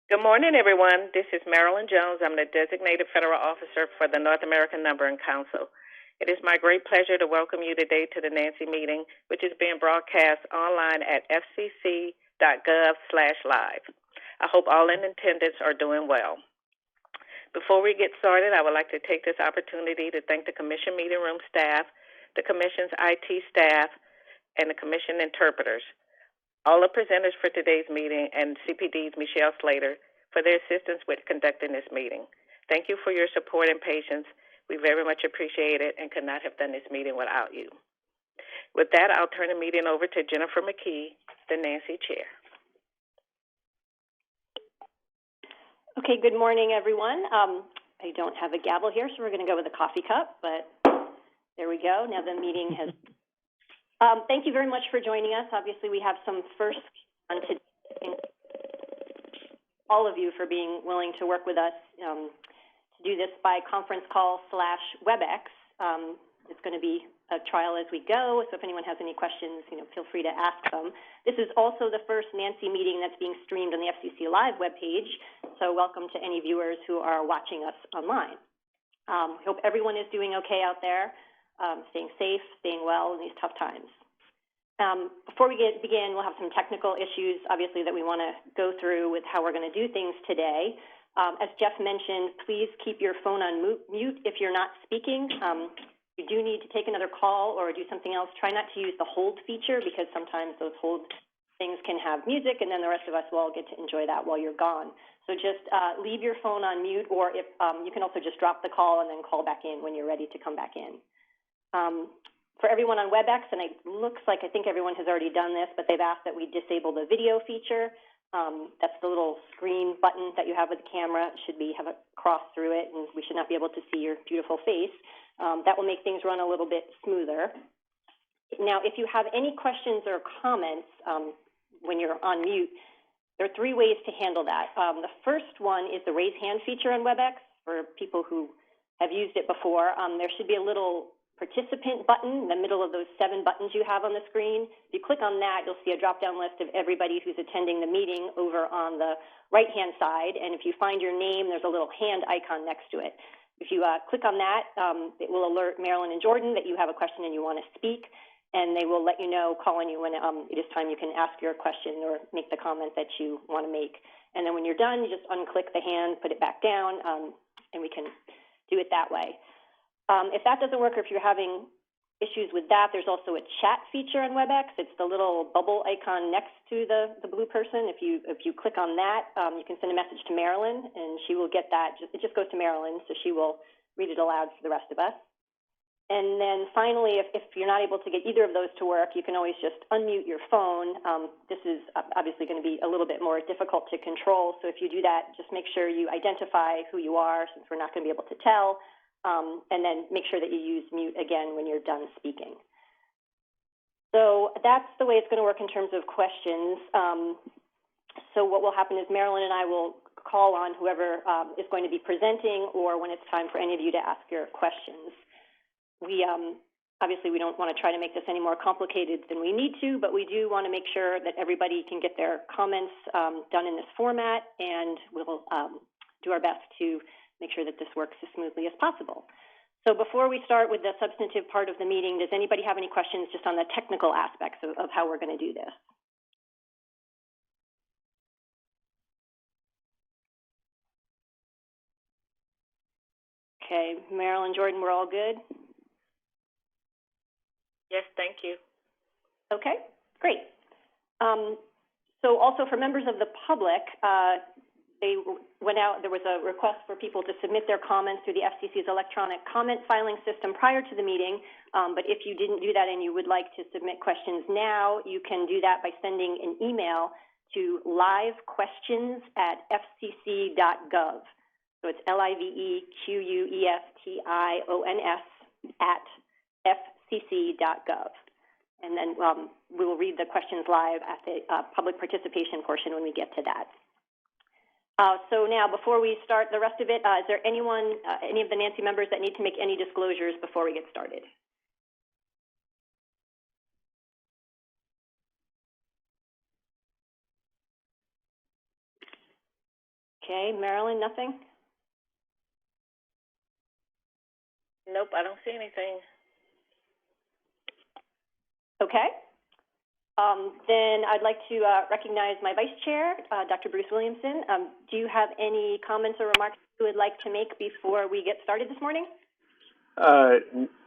Good morning, everyone. This is Marilyn Jones. I'm the designated federal officer for the North American Numbering Council. It is my great pleasure to welcome you today to the NANC meeting, which is being broadcast online at fcc.gov/live. I hope all in attendance are doing well. Before we get started, I would like to take this opportunity to thank the Commission meeting room staff, the Commission's IT staff, and the Commission interpreters, all the presenters for today's meeting, and CPD's Michelle Slater for their assistance with conducting this meeting. Thank you for your support and patience. We very much appreciate it and could not have done this meeting without you. With that, I'll turn the meeting over to Jennifer McKee, the NANC chair. Okay, good morning, everyone. I don't have a gavel here, so we're going to go with a coffee cup, but there we go. Now the meeting has... thank you very much for joining us. Obviously, we have some firsts on today. All of you for being willing to work with us to do this by conference call / WebEx. It's going to be a trial as we go, so if anyone has any questions, feel free to ask them. This is also the first NANC meeting that's being streamed on the FCC Live webpage, so welcome to any viewers who are watching us online. I hope everyone is doing okay out there, staying safe, staying well in these tough times. Before we begin, we'll have some technical issues, obviously, that we want to go through with how we're going to do things today. As Jeff mentioned, please keep your phone on mute if you're not speaking. If you do need to take another call or do something else, try not to use the hold feature because sometimes those hold things can have music, and then the rest of us will all get to enjoy that while you're gone. So just leave your phone on mute, or if you can also just drop the call and then call back in when you're ready to come back in. For everyone on WebEx, and it looks like I think everyone has already done this, but they've asked that we disable the video feature. That's the little screen button that you have with the camera. It should have a cross through it, and we should not be able to see your beautiful face. That will make things run a little bit smoother. Now, if you have any questions or comments when you're on mute, there are 3 ways to handle that. The first one is the raise hand feature on WebEx. For people who have used it before, there should be a little participant button in the middle of those 7 buttons you have on the screen. If you click on that, you'll see a drop-down list of everybody who's attending the meeting over on the right-hand side, and if you find your name, there's a little hand icon next to it. If you click on that, it will alert Marilyn and Jordan that you have a question and you want to speak, and they will let you know, call on you when it is time you can ask your question or make the comment that you want to make. And then when you're done, you just unclick the hand, put it back down, and we can do it that way. If that doesn't work, or if you're having issues with that, there's also a chat feature on WebEx. It's the little bubble icon next to the blue person. If you click on that, you can send a message to Marilyn, and she will get that. It just goes to Marilyn, so she will read it aloud for the rest of us. And then finally, if you're not able to get either of those to work, you can always just unmute your phone. This is obviously going to be a little bit more difficult to control, so if you do that, just make sure you identify who you are, since we're not going to be able to tell. And then make sure that you use mute again when you're done speaking. So that's the way it's going to work in terms of questions. So what will happen is Marilyn and I will call on whoever is going to be presenting, or when it's time for any of you to ask your questions. Obviously, we don't want to try to make this any more complicated than we need to, but we do want to make sure that everybody can get their comments done in this format, and we'll do our best to make sure that this works as smoothly as possible. So before we start with the substantive part of the meeting, does anybody have any questions just on the technical aspects of how we're going to do this? Okay, Marilyn, Jordan, we're all good? Yes, thank you. Okay, great. So also for members of the public, they went out, there was a request for people to submit their comments through the FCC's electronic comment filing system prior to the meeting, but if you didn't do that and you would like to submit questions now, you can do that by sending an email to livequestions@fcc.gov. So it's livequestions@fcc.gov. And then we will read the questions live at the public participation portion when we get to that. So now, before we start the rest of it, is there anyone, any of the NANC members that need to make any disclosures before we get started? Okay, Marilyn, nothing? Nope, I don't see anything. Okay. Then I'd like to recognize my vice chair, Dr. Bruce Williamson. Do you have any comments or remarks you would like to make before we get started this morning?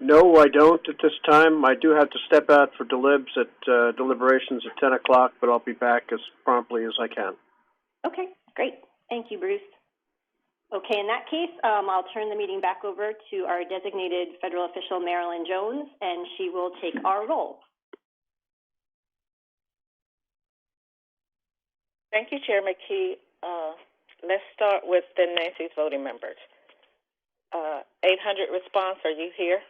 No, I don't at this time. I do have to step out for deliberations at 10 o'clock, but I'll be back as promptly as I can. Okay, great. Thank you, Bruce. Okay, in that case, I'll turn the meeting back over to our designated federal official, Marilyn Jones, and she will take our roll. Thank you, Chair McKee. Let's start with the NANC's voting members. 800 response, are you here?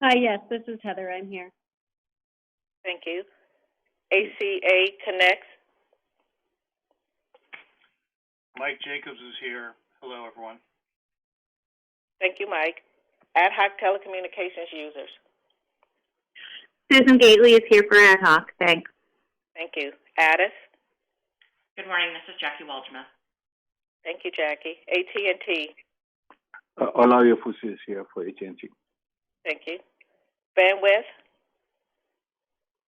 Hi, yes, this is Heather. I'm here. Thank you. ACA Connects. Mike Jacobs is here. Hello, everyone. Thank you, Mike. Ad hoc telecommunications users. Susan Gately is here for ad hoc. Thanks. Thank you. Addis. Good morning. This is Jackie Waldma. Thank you, Jackie. AT&T. Olario Fusi is here for AT&T. Thank you. Bandwidth.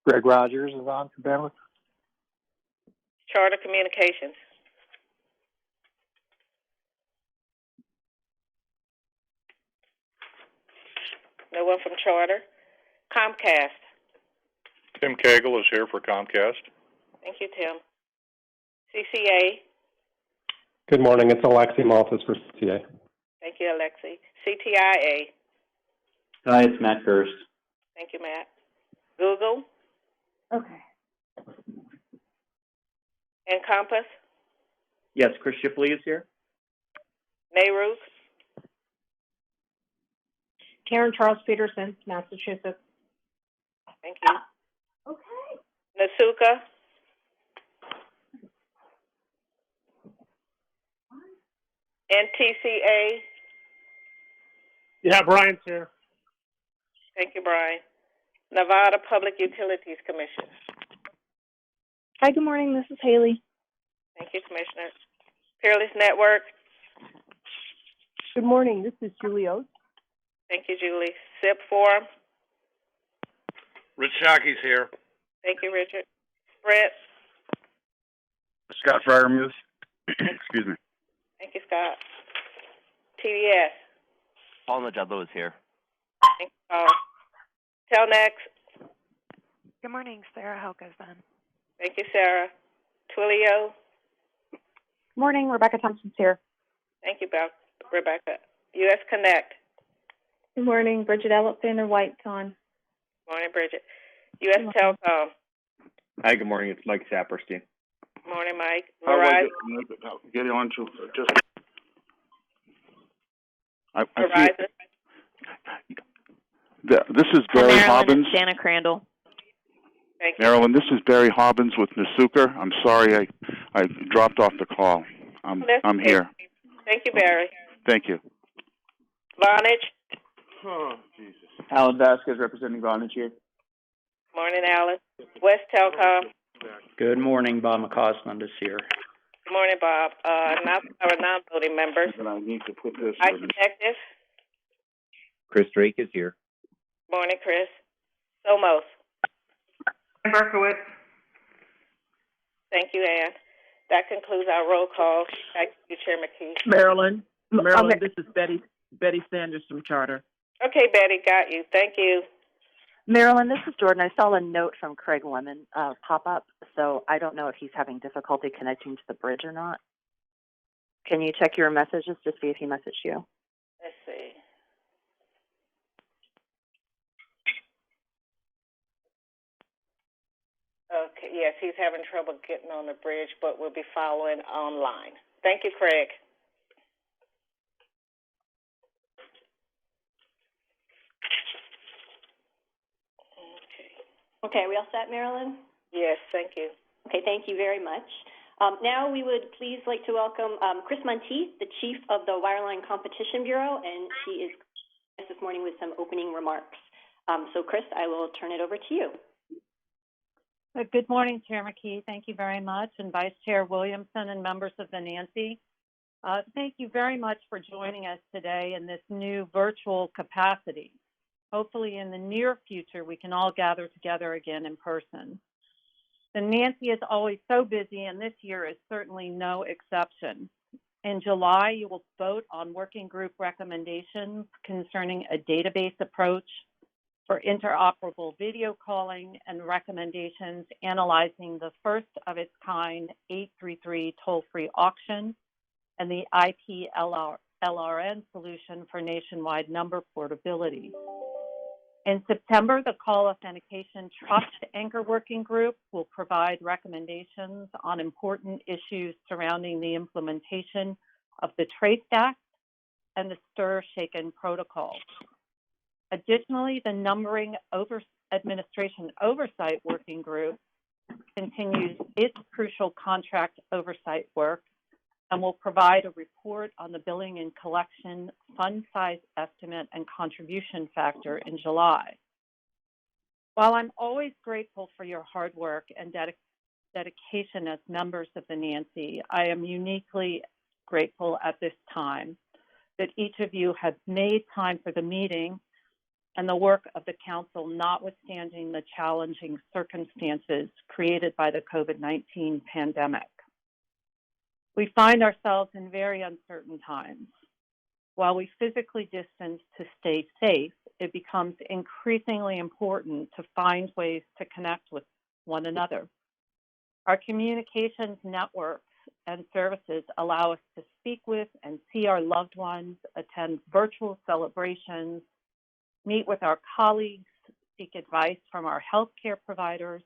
Greg Rogers is on for bandwidth. Charter Communications. No one from Charter. Comcast. Tim Cagle is here for Comcast. Thank you, Tim. CCA. Good morning. It's Alexi Malthus for CCA. Thank you, Alexi. CTIA. Hi, it's Matt Kirst. Thank you, Matt. Google. Okay. Encompass. Yes, Chris Shipley is here. NARUC. Karen Charles Peterson, Massachusetts. Thank you. Okay. Nasuka. NTCA. Yeah, Brian's here. Thank you, Brian. Nevada Public Utilities Commission. Hi, good morning. This is Haley. Thank you, Commissioner. Peerless Network. Good morning. This is Julie Oates. Thank you, Julie. SIP Forum. Rich Shockey's here. Thank you, Richard. Brett. Scott Fryermuth. Excuse me. Thank you, Scott. TDS. Paul Najadlo is here. Thank you, Paul. Telnex. Good morning. Sarah Helka's on. Thank you, Sarah. Twilio. Morning. Rebecca Thompson's here. Thank you, Rebecca. US Connect. Good morning. Bridget Alexander White's on. Morning, Bridget. US Telecom. Hi, good morning. It's Mike Saperstein. Morning, Mike. Verizon. Get on to just. Verizon. This is Barry Hobbins. Dana Crandall. Thank you. Marilyn, this is Barry Hobbins with Nasuka. I'm sorry I dropped off the call. I'm here. Thank you, Barry. Thank you. Vonage. Oh, Jesus. Alan Vasquez representing Vonage here. Morning, Alan. West Telecom. Good morning. Bob McCausland is here. Good morning, Bob. Now our non-voting members. And I need to put this. iConnective. Chris Drake is here. Morning, Chris. Somos. Berkowitz. Thank you, Ann. That concludes our roll call. Back to you, Chair McKee. Marilyn, this is Betty Sanders from Charter. Okay, Betty, got you. Thank you. Marilyn, this is Jordan. I saw a note from Craig Lemon pop up, so I don't know if he's having difficulty connecting to the bridge or not. Can you check your messages to see if he messaged you? Let's see. Okay, yes, he's having trouble getting on the bridge, but we'll be following online. Thank you, Craig. Okay, are we all set, Marilyn? Yes, thank you. Okay, thank you very much. Now we would please like to welcome Chris Monteith, the Chief of the Wireline Competition Bureau, and he is this morning with some opening remarks. So, Chris, I will turn it over to you. Good morning, Chair McKee. Thank you very much, and Vice Chair Williamson and members of the NANC. Thank you very much for joining us today in this new virtual capacity. Hopefully in the near future, we can all gather together again in person. The NANC is always so busy, and this year is certainly no exception. In July, you will vote on working group recommendations concerning a database approach for interoperable video calling and recommendations analyzing the first of its kind 833 toll-free auction and the IP LRN solution for nationwide number portability. In September, the Call Authentication Trust Anchor Working Group will provide recommendations on important issues surrounding the implementation of the Trace Act and the STIR-Shaken protocol. Additionally, the Numbering Administration Oversight Working Group continues its crucial contract oversight work and will provide a report on the billing and collection fund size estimate and contribution factor in July. While I'm always grateful for your hard work and dedication as members of the NANC, I am uniquely grateful at this time that each of you have made time for the meeting and the work of the Council, notwithstanding the challenging circumstances created by the COVID-19 pandemic. We find ourselves in very uncertain times. While we physically distance to stay safe, it becomes increasingly important to find ways to connect with one another. Our communications networks and services allow us to speak with and see our loved ones, attend virtual celebrations, meet with our colleagues, seek advice from our healthcare providers,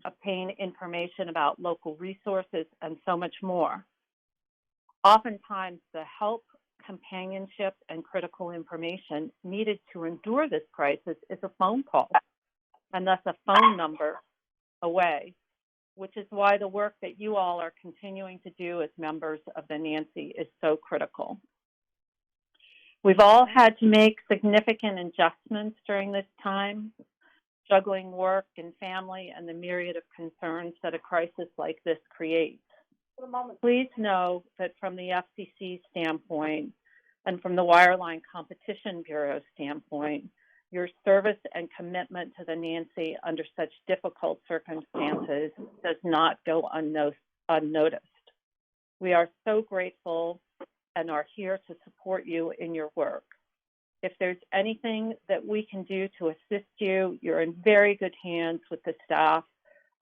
obtain information about local resources, and so much more. Oftentimes, the help, companionship, and critical information needed to endure this crisis is a phone call, and thus a phone number away, which is why the work that you all are continuing to do as members of the NANC is so critical. We've all had to make significant adjustments during this time, juggling work and family and the myriad of concerns that a crisis like this creates. Please know that from the FCC standpoint and from the Wireline Competition Bureau standpoint, your service and commitment to the NANC under such difficult circumstances does not go unnoticed. We are so grateful and are here to support you in your work. If there's anything that we can do to assist you, you're in very good hands with the staff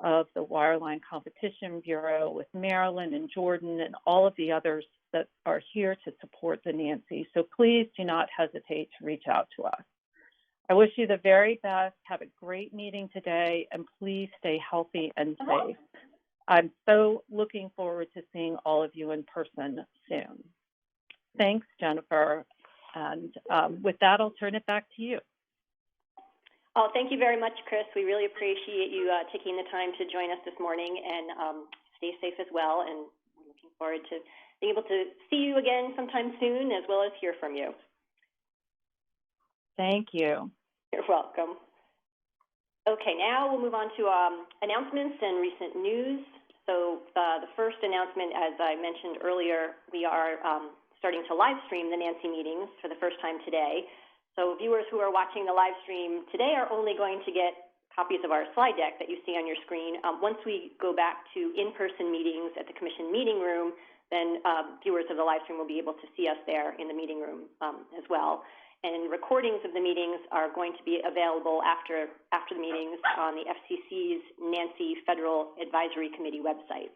of the Wireline Competition Bureau, with Marilyn and Jordan and all of the others that are here to support the NANC. So please do not hesitate to reach out to us. I wish you the very best. Have a great meeting today, and please stay healthy and safe. I'm so looking forward to seeing all of you in person soon. Thanks, Jennifer. And with that, I'll turn it back to you. Oh, thank you very much, Chris. We really appreciate you taking the time to join us this morning, and stay safe as well. And we're looking forward to being able to see you again sometime soon, as well as hear from you. Thank you. You're welcome. Okay, now we'll move on to announcements and recent news. So the first announcement, as I mentioned earlier, we are starting to live stream the NANC meetings for the first time today. So viewers who are watching the live stream today are only going to get copies of our slide deck that you see on your screen. Once we go back to in-person meetings at the Commission meeting room, then viewers of the live stream will be able to see us there in the meeting room as well. And recordings of the meetings are going to be available after the meetings on the FCC's NANC Federal Advisory Committee website.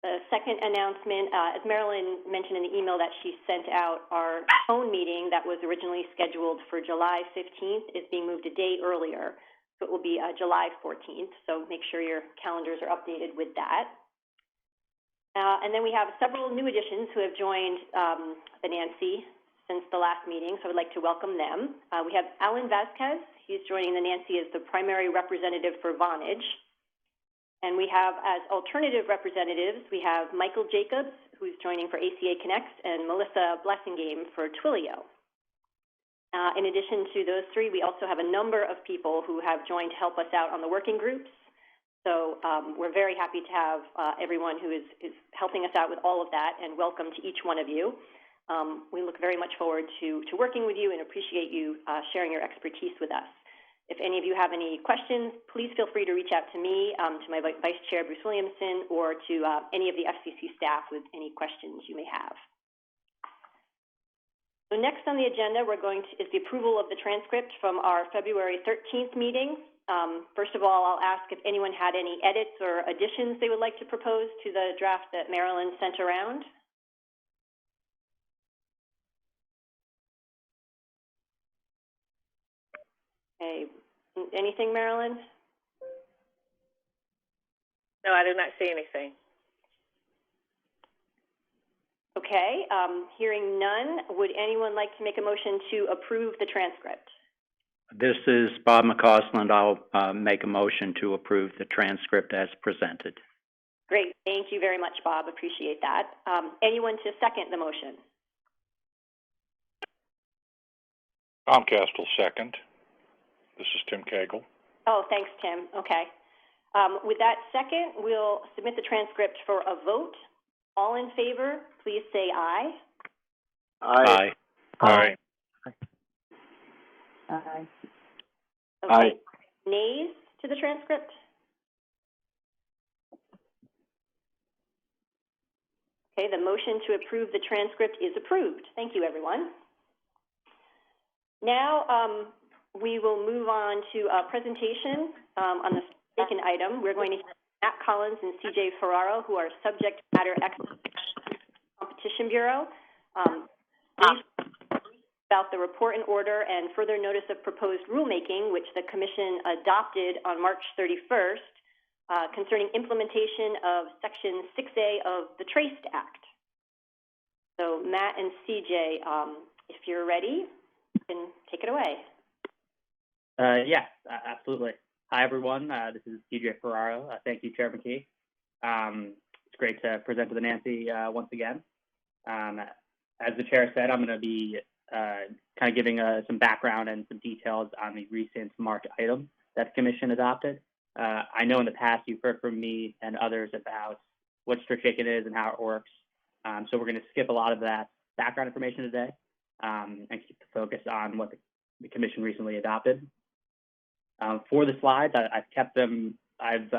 The second announcement, as Marilyn mentioned in the email that she sent out, our phone meeting that was originally scheduled for July 15th is being moved a day earlier. So it will be July 14th. So make sure your calendars are updated with that. And then we have several new additions who have joined the NANC since the last meeting, so I would like to welcome them. We have Alan Vasquez. He's joining the NANC as the primary representative for Vonage. And we have, as alternative representatives, we have Michael Jacobs, who's joining for ACA Connects, and Melissa Blessingame for Twilio. In addition to those three, we also have a number of people who have joined to help us out on the working groups. So we're very happy to have everyone who is helping us out with all of that, and welcome to each one of you. We look very much forward to working with you and appreciate you sharing your expertise with us. If any of you have any questions, please feel free to reach out to me, to my Vice Chair, Bruce Williamson, or to any of the FCC staff with any questions you may have. So next on the agenda, is the approval of the transcript from our February 13th meeting. First of all, I'll ask if anyone had any edits or additions they would like to propose to the draft that Marilyn sent around. Okay. Anything, Marilyn? No, I do not see anything. Okay. Hearing none, would anyone like to make a motion to approve the transcript? This is Bob McCausland. I'll make a motion to approve the transcript as presented. Great. Thank you very much, Bob. Appreciate that. Anyone to second the motion? Comcast will second. This is Tim Cagle. Oh, thanks, Tim. Okay. With that second, we'll submit the transcript for a vote. All in favor, please say aye. Aye. Aye. Aye. Okay. Aye. Nays to the transcript? Okay, the motion to approve the transcript is approved. Thank you, everyone. Now, we will move on to a presentation on the second item. We're going to hear Matt Collins and CJ Ferraro, who are subject matter experts at the Competition Bureau, about the report and order and further notice of proposed rulemaking, which the Commission adopted on March 31st, concerning implementation of Section 6A of the TRACE Act. So, Matt and CJ, if you're ready, you can take it away. Yes, absolutely. Hi, everyone. This is DJ Ferraro. Thank you, Chair McKee. It's great to present to the NANC once again. As the Chair said, I'm going to be kind of giving some background and some details on the recent March item that the Commission adopted. I know in the past you've heard from me and others about what STI-GA is and how it works. So we're going to skip a lot of that background information today and keep the focus on what the Commission recently adopted. For the slides, I've kept them, I've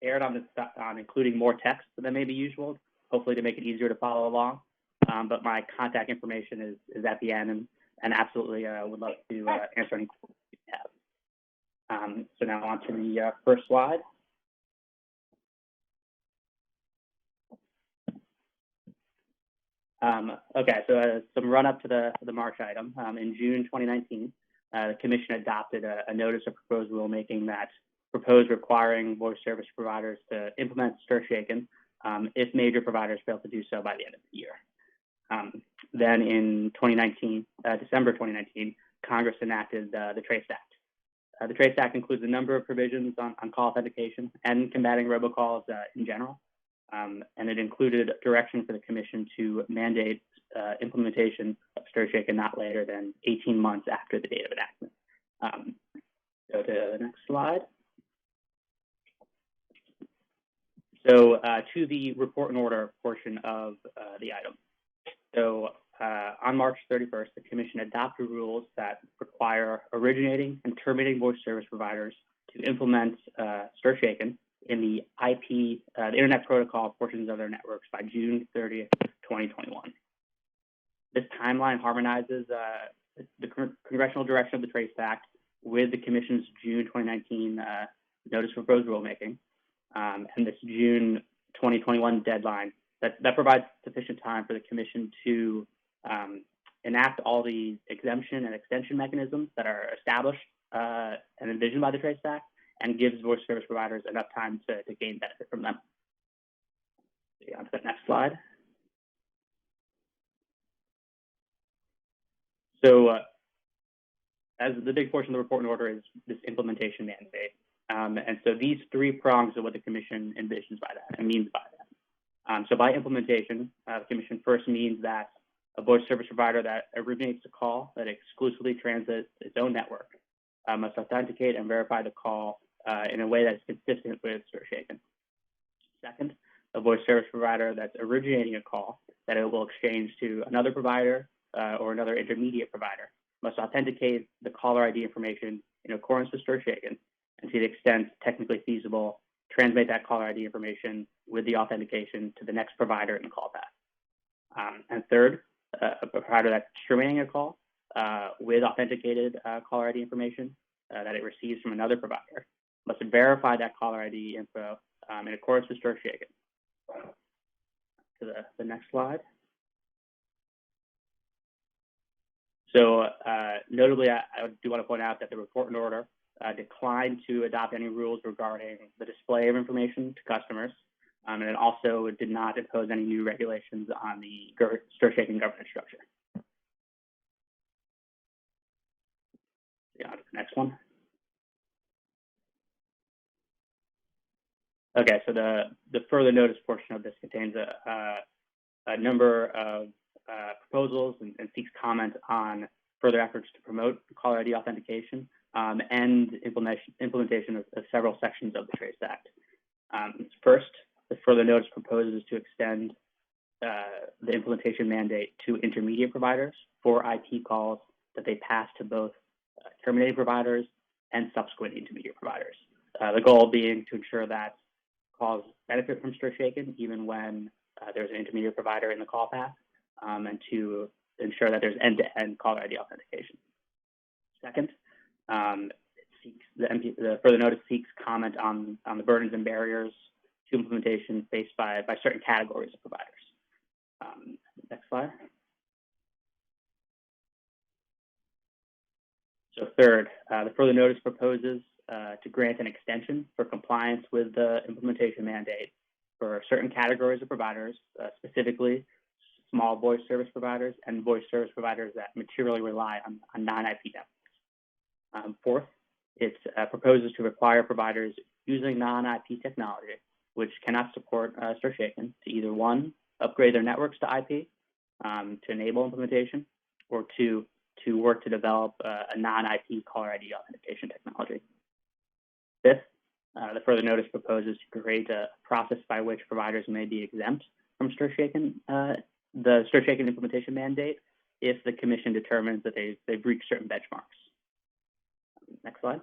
erred on including more text than may be usual, hopefully to make it easier to follow along. But my contact information is at the end, and absolutely would love to answer any questions you have. So now on to the first slide. Okay, so some run up to the March item. In June 2019, the Commission adopted a notice of proposed rulemaking that proposed requiring voice service providers to implement STI-GA if major providers fail to do so by the end of the year. Then in December 2019, Congress enacted the TRACE Act. The TRACE Act includes a number of provisions on call authentication and combating robocalls in general. And it included direction for the Commission to mandate implementation of STI-GA not later than 18 months after the date of enactment. Go to the next slide. So to the report and order portion of the item. So on March 31st, the Commission adopted rules that require originating and terminating voice service providers to implement STI-GA in the IP, the Internet Protocol portions of their networks by June 30th, 2021. This timeline harmonizes the congressional direction of the TRACE Act with the Commission's June 2019 notice of proposed rulemaking, and this June 2021 deadline that provides sufficient time for the Commission to enact all the exemption and extension mechanisms that are established and envisioned by the TRACE Act, and gives voice service providers enough time to gain benefit from them. On to the next slide. So as the big portion of the report and order is this implementation mandate. And so these three prongs are what the Commission envisions by that and means by that. So by implementation, the Commission first means that a voice service provider that originates a call that exclusively transits its own network must authenticate and verify the call in a way that is consistent with STI-GA. Second, a voice service provider that's originating a call that it will exchange to another provider or another intermediate provider must authenticate the caller ID information in accordance with STI-GA, and to the extent technically feasible, transmit that caller ID information with the authentication to the next provider in the call path. And third, a provider that's terminating a call with authenticated caller ID information that it receives from another provider must verify that caller ID info in accordance with STI-GA. To the next slide. So notably, I do want to point out that the report and order declined to adopt any rules regarding the display of information to customers, and it also did not impose any new regulations on the STI-GA governance structure. Yeah, the next one. Okay, so the further notice portion of this contains a number of proposals and seeks comment on further efforts to promote caller ID authentication and implementation of several sections of the TRACE Act. First, the further notice proposes to extend the implementation mandate to intermediate providers for IP calls that they pass to both terminating providers and subsequent intermediate providers. The goal being to ensure that calls benefit from STI-GA even when there's an intermediate provider in the call path, and to ensure that there's end-to-end caller ID authentication. Second, the further notice seeks comment on the burdens and barriers to implementation faced by certain categories of providers. Next slide. So third, the further notice proposes to grant an extension for compliance with the implementation mandate for certain categories of providers, specifically small voice service providers and voice service providers that materially rely on non-IP networks. Fourth, it proposes to require providers using non-IP technology, which cannot support STI-GA, to either one, upgrade their networks to IP to enable implementation, or two, to work to develop a non-IP caller ID authentication technology. Fifth, the further notice proposes to create a process by which providers may be exempt from the STI-GA implementation mandate if the Commission determines that they've reached certain benchmarks. Next slide.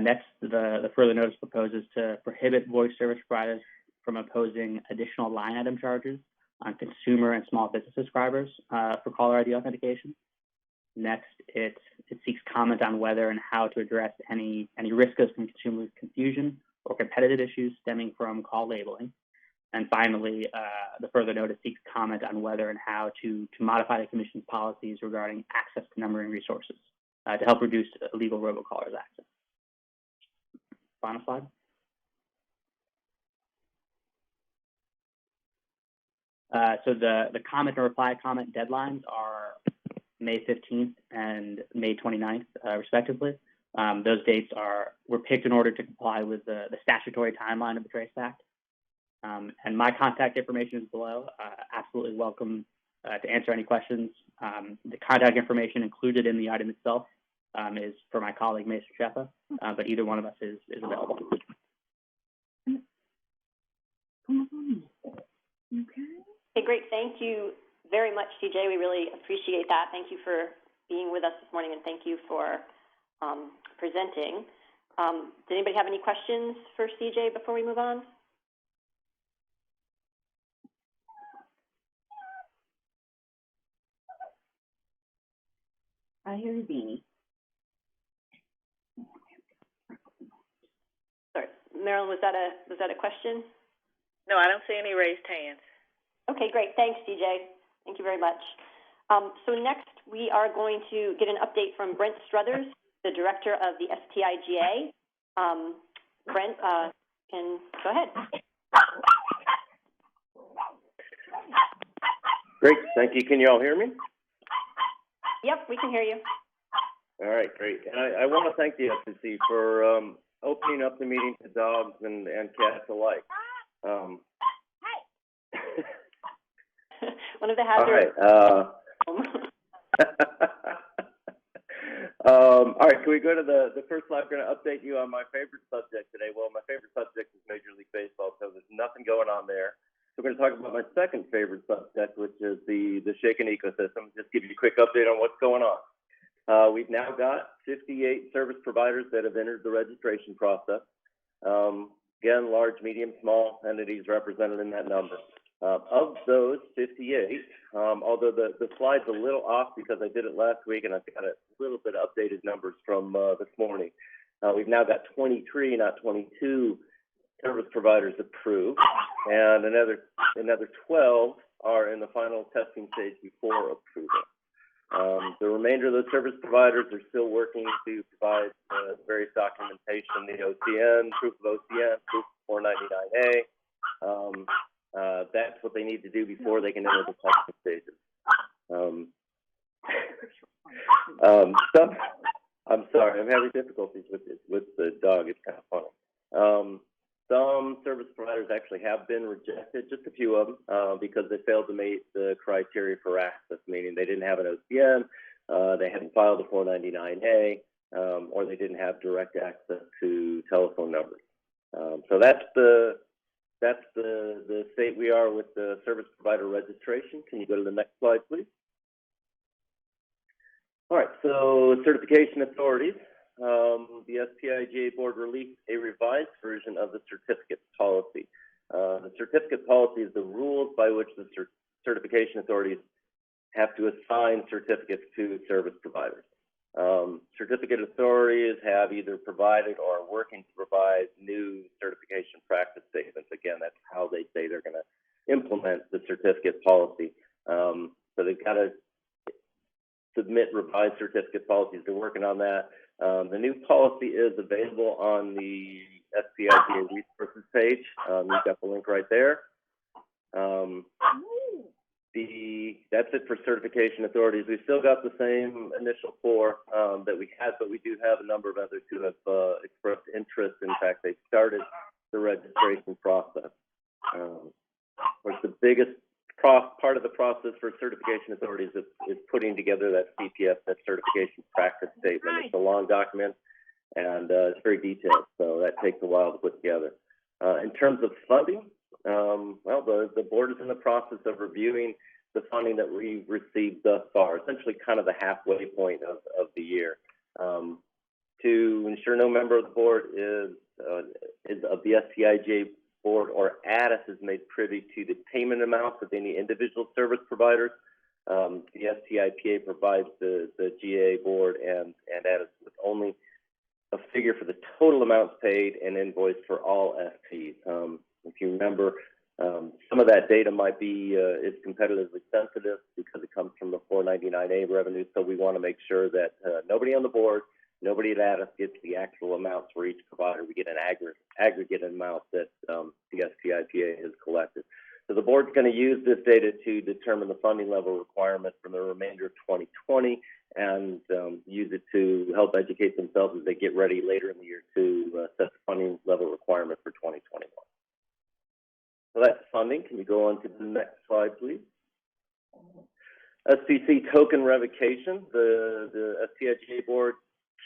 Next, the further notice proposes to prohibit voice service providers from imposing additional line item charges on consumer and small business subscribers for caller ID authentication. Next, it seeks comment on whether and how to address any risk of consumer confusion or competitive issues stemming from call labeling. And finally, the further notice seeks comment on whether and how to modify the Commission's policies regarding access to numbering resources to help reduce illegal robocallers access. Final slide. So the comment and reply comment deadlines are May 15th and May 29th, respectively. Those dates were picked in order to comply with the statutory timeline of the TRACE Act. And my contact information is below. Absolutely welcome to answer any questions. The contact information included in the item itself is for my colleague, Mesa Sheffa, but either one of us is available. Okay, great. Thank you very much, CJ. We really appreciate that. Thank you for being with us this morning, and thank you for presenting. Did anybody have any questions for CJ before we move on? I hear you, Beanie. Sorry, Marilyn, was that a question? No, I don't see any raised hands. Okay, great. Thanks, CJ. Thank you very much. So next, we are going to get an update from Brent Struthers, the director of the STI-GA. Brent, can go ahead. Great, thank you. Can you all hear me? Yep, we can hear you. All right, great. And I want to thank the FCC for opening up the meeting to dogs and cats alike. One of the All hazards. All right, can we go to the first slide? I'm going to update you on my favorite subject today. Well, my favorite subject is Major League Baseball, so there's nothing going on there. So we're going to talk about my second favorite subject, which is the shaken ecosystem. Just give you a quick update on what's going on. We've now got 58 service providers that have entered the registration process. Again, large, medium, small entities represented in that number. Of those 58, although the slide's a little off because I did it last week and I've got a little bit of updated numbers from this morning. We've now got 23, not 22, service providers approved, and another 12 are in the final testing stage before approval. The remainder of those service providers are still working to provide various documentation, the OCN, proof of OCN, proof of 499A. That's what they need to do before they can enter the testing stages. I'm sorry, I'm having difficulties with the dog. It's kind of funny. Some service providers actually have been rejected, just a few of them, because they failed to meet the criteria for access, meaning they didn't have an OCN, they hadn't filed a 499A, or they didn't have direct access to telephone numbers. So that's the state we are with the service provider registration. Can you go to the next slide, please? All right, so certification authorities. The STI-GA board released a revised version of the certificate policy. The certificate policy is the rules by which the certification authorities have to assign certificates to service providers. Certificate authorities have either provided or are working to provide new certification practice statements. Again, that's how they say they're going to implement the certificate policy. So they've got to submit revised certificate policies. They're working on that. The new policy is available on the STI-GA resources page. You've got the link right there. That's it for certification authorities. We've still got the same initial 4 that we had, but we do have a number of others who have expressed interest. In fact, they started the registration process. Of course, the biggest part of the process for certification authorities is putting together that CPS, that certification practice statement. It's a long document, and it's very detailed, so that takes a while to put together. In terms of funding, well, the board is in the process of reviewing the funding that we've received thus far, essentially kind of the halfway point of the year. To ensure no member of the board is of the STI-GA board or ADIS is made privy to the payment amounts of any individual service providers, the STI-PA provides the GA board and ADIS with only a figure for the total amounts paid and invoiced for all STs. If you remember, some of that data might be is competitively sensitive because it comes from the 499A revenue, so we want to make sure that nobody on the board, nobody at ADIS gets the actual amounts for each provider. We get an aggregate amount that the STI-PA has collected. So the board's going to use this data to determine the funding level requirement for the remainder of 2020 and use it to help educate themselves as they get ready later in the year to set the funding level requirement for 2021. So that's funding. Can you go on to the next slide, please? SCC token revocation. The STI-GA board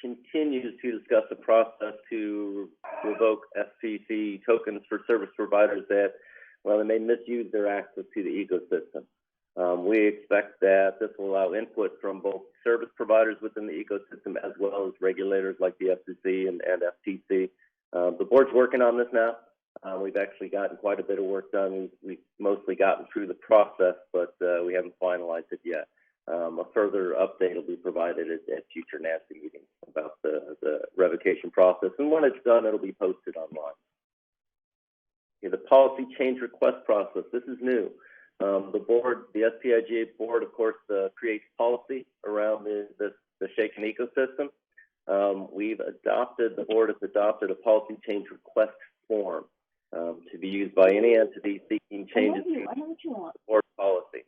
continues to discuss the process to revoke SCC tokens for service providers that, well, they may misuse their access to the ecosystem. We expect that this will allow input from both service providers within the ecosystem as well as regulators like the FCC and FTC. The board's working on this now. We've actually gotten quite a bit of work done. We've mostly gotten through the process, but we haven't finalized it yet. A further update will be provided at future NANC meetings about the revocation process. And when it's done, it'll be posted online. Okay, the policy change request process. This is new. The board, the STI-GA board, of course, creates policy around the shaken ecosystem. The board has adopted a policy change request form to be used by any entity seeking changes to the board policy.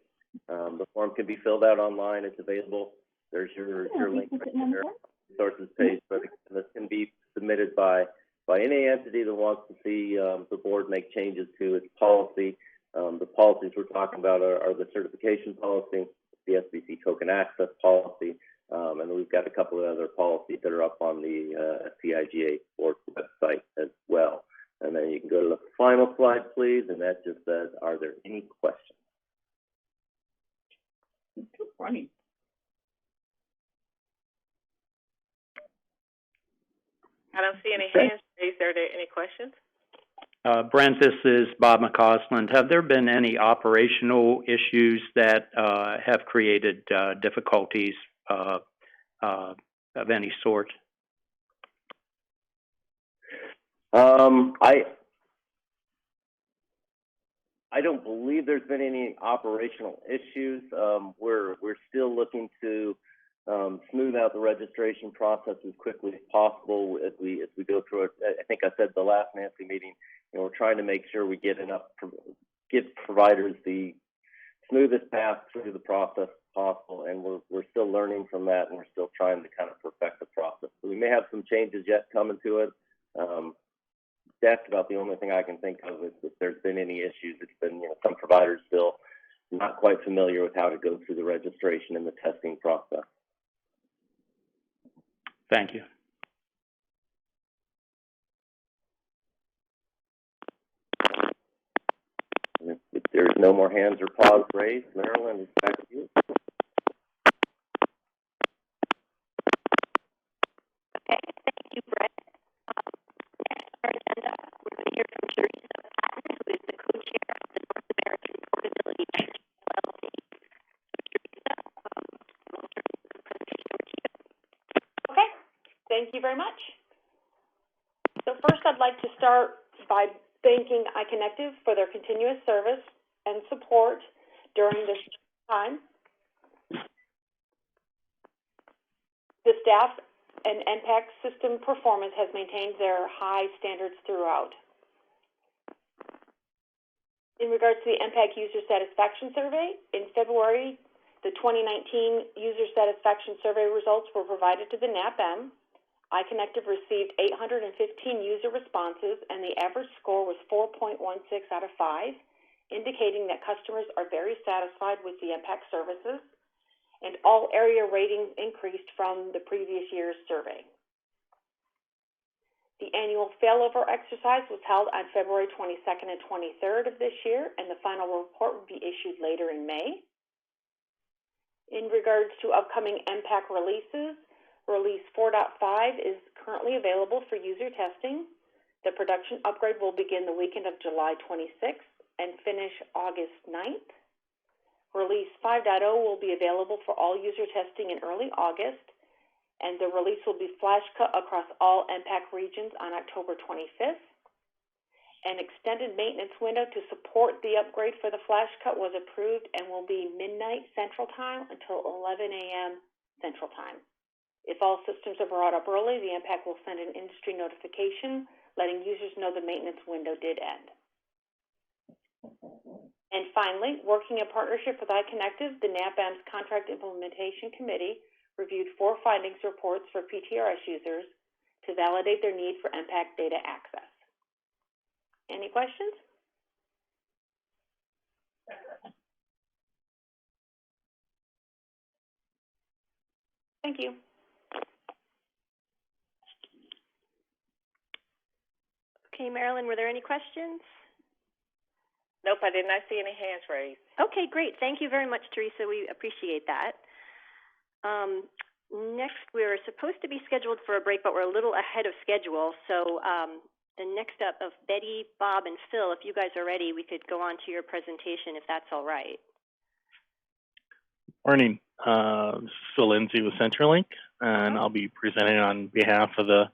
The form can be filled out online. It's available. There's your link right there, resources page. But this can be submitted by any entity that wants to see the board make changes to its policy. The policies we're talking about are the certification policy, the SBC token access policy, and we've got a couple of other policies that are up on the STI-GA board website as well. And then you can go to the final slide, please, and that just says, are there any questions? Good morning. I don't see any hands raised. Are there any questions? Brent, this is Bob McCausland. Have there been any operational issues that have created difficulties of any sort? I don't believe there's been any operational issues. We're still looking to smooth out the registration process as quickly as possible as we go through it. I think I said the last NANC meeting, we're trying to make sure we get give providers the smoothest path through the process possible, and we're still learning from that, and we're still trying to kind of perfect the process. So we may have some changes yet coming to it. That's about the only thing I can think of if there's been any issues. It's been, some providers still not quite familiar with how to go through the registration and the testing process. Thank you. If there's no more hands or paws raised, Marilyn, it's back to you. Okay, thank you, Brett. Next on our agenda, we're going to hear from Teresa Patton, who is the co-chair of the North American Portability Bank LLC. Teresa, I'll turn the presentation over to you. Okay, thank you very much. So first, I'd like to start by thanking iConnective for their continuous service and support during this time. The staff and NPAC system performance has maintained their high standards throughout. In regards to the NPAC user satisfaction survey, in February, the 2019 user satisfaction survey results were provided to the NAPM. iConnective received 815 user responses, and the average score was 4.16 out of 5, indicating that customers are very satisfied with the NPAC services, and all area ratings increased from the previous year's survey. The annual failover exercise was held on February 22nd and 23rd of this year, and the final report will be issued later in May. In regards to upcoming NPAC releases, Release 4.5 is currently available for user testing. The production upgrade will begin the weekend of July 26th and finish August 9th. Release 5.0 will be available for all user testing in early August, and the release will be flash cut across all NPAC regions on October 25th. An extended maintenance window to support the upgrade for the flash cut was approved and will be midnight Central Time until 11 a.m. Central Time. If all systems are brought up early, the NPAC will send an industry notification letting users know the maintenance window did end. And finally, working in partnership with iConnective, the NAPM's Contract Implementation Committee reviewed 4 findings reports for PTRS users to validate their need for NPAC data access. Any questions? Thank you. Okay, Marilyn, were there any questions? Nope, I did not see any hands raised. Okay, great. Thank you very much, Teresa. We appreciate that. Next, we're supposed to be scheduled for a break, but we're a little ahead of schedule. So the next up of Betty, Bob, and Phil, if you guys are ready, we could go on to your presentation if that's all right. Morning. This is Phil Lindsay with CenturyLink, and I'll be presenting on behalf of the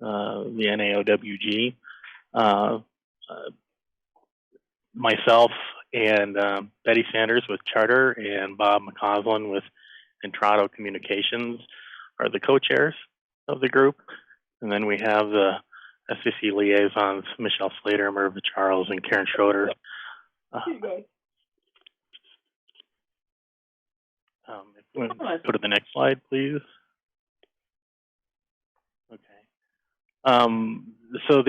NAOWG. Myself and Betty Sanders with Charter and Bob McCausland with Intrado Communications are the co-chairs of the group. And then we have the SEC liaisons, Michelle Slater, Merva Charles, and Karen Schroeder. Go to the next slide, please. Okay. So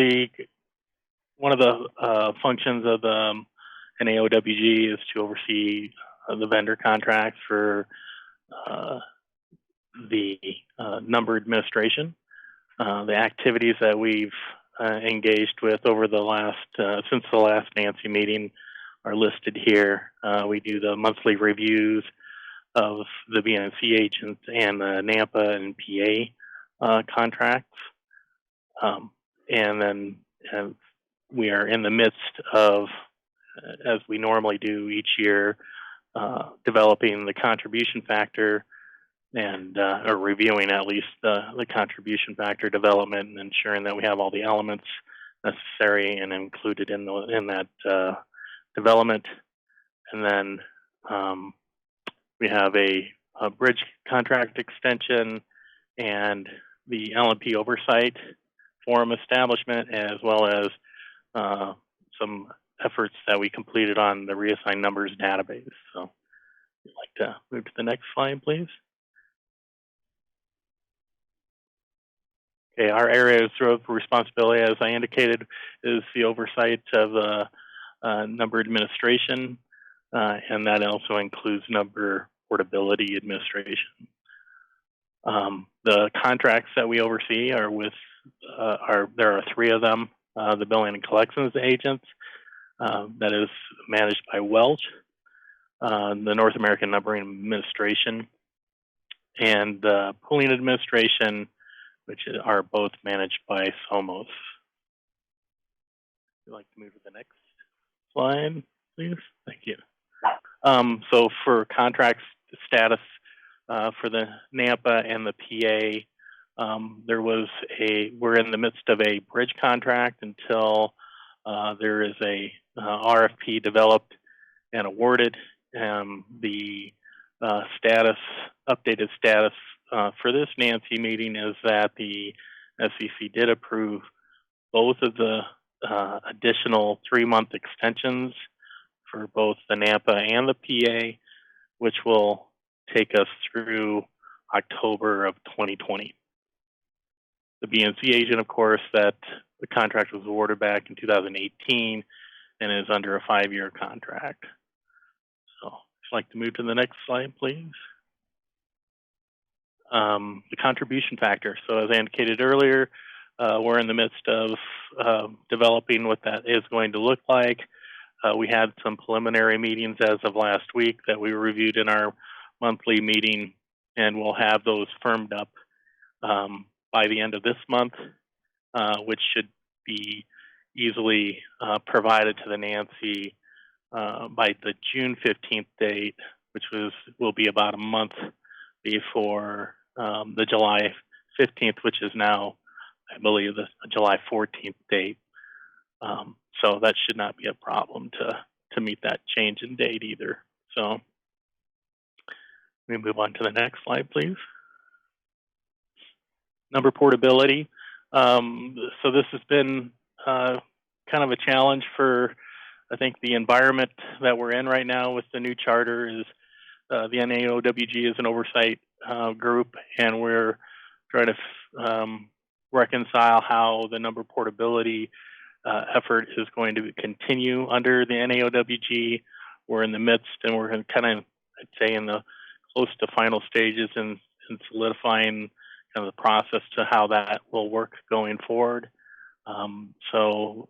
one of the functions of the NAOWG is to oversee the vendor contracts for the number administration. The activities that we've engaged with over the last, since the last NANC meeting are listed here. We do the monthly reviews of the BNC agents and the NAMPA and PA contracts. And then we are in the midst of, as we normally do each year, developing the contribution factor and or reviewing at least the contribution factor development and ensuring that we have all the elements necessary and included in that development. And then we have a bridge contract extension and the LNP oversight forum establishment, as well as some efforts that we completed on the reassigned numbers database. So I'd like to move to the next slide, please. Okay, our area of scope of responsibility, as I indicated, is the oversight of the number administration, and that also includes number portability administration. The contracts that we oversee are with, there are 3 of them, the billing and collections agents, that is managed by Welch, the North American Numbering Administration, and pooling administration, which are both managed by Somos. Would you like to move to the next slide, please? Thank you. So for contract status for the NAMPA and the PA, we're in the midst of a bridge contract until there is a RFP developed and awarded. The updated status for this NANC meeting is that the SEC did approve both of the additional 3-month extensions for both the NAMPA and the PA, which will take us through October of 2020. The BNC agent, of course, that the contract was awarded back in 2018 and is under a 5-year contract. So I'd like to move to the next slide, please. The contribution factor. So as I indicated earlier, we're in the midst of developing what that is going to look like. We had some preliminary meetings as of last week that we reviewed in our monthly meeting, and we'll have those firmed up by the end of this month, which should be easily provided to the NANC by the June 15th date, which will be about a month before the July 15th, which is now, I believe, the July 14th date. So that should not be a problem to meet that change in date either. So we move on to the next slide, please. Number portability. So this has been kind of a challenge for, I think, the environment that we're in right now with the new charter. Is the NAOWG is an oversight group, and we're trying to reconcile how the number portability effort is going to continue under the NAOWG. We're in the midst, and we're kind of, I'd say, in the close to final stages in solidifying kind of the process to how that will work going forward. So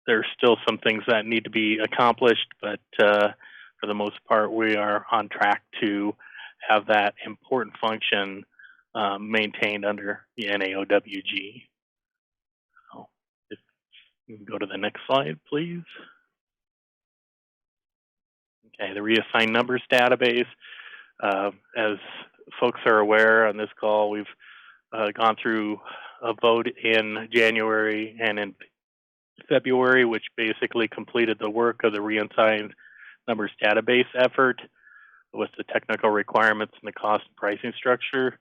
there's still some things that need to be accomplished, but for the most part, we are on track to have that important function maintained under the NAOWG. So if you can go to the next slide, please. Okay, the reassigned numbers database. As folks are aware on this call, we've gone through a vote in January and in February, which basically completed the work of the reassigned numbers database effort with the technical requirements and the cost and pricing structure.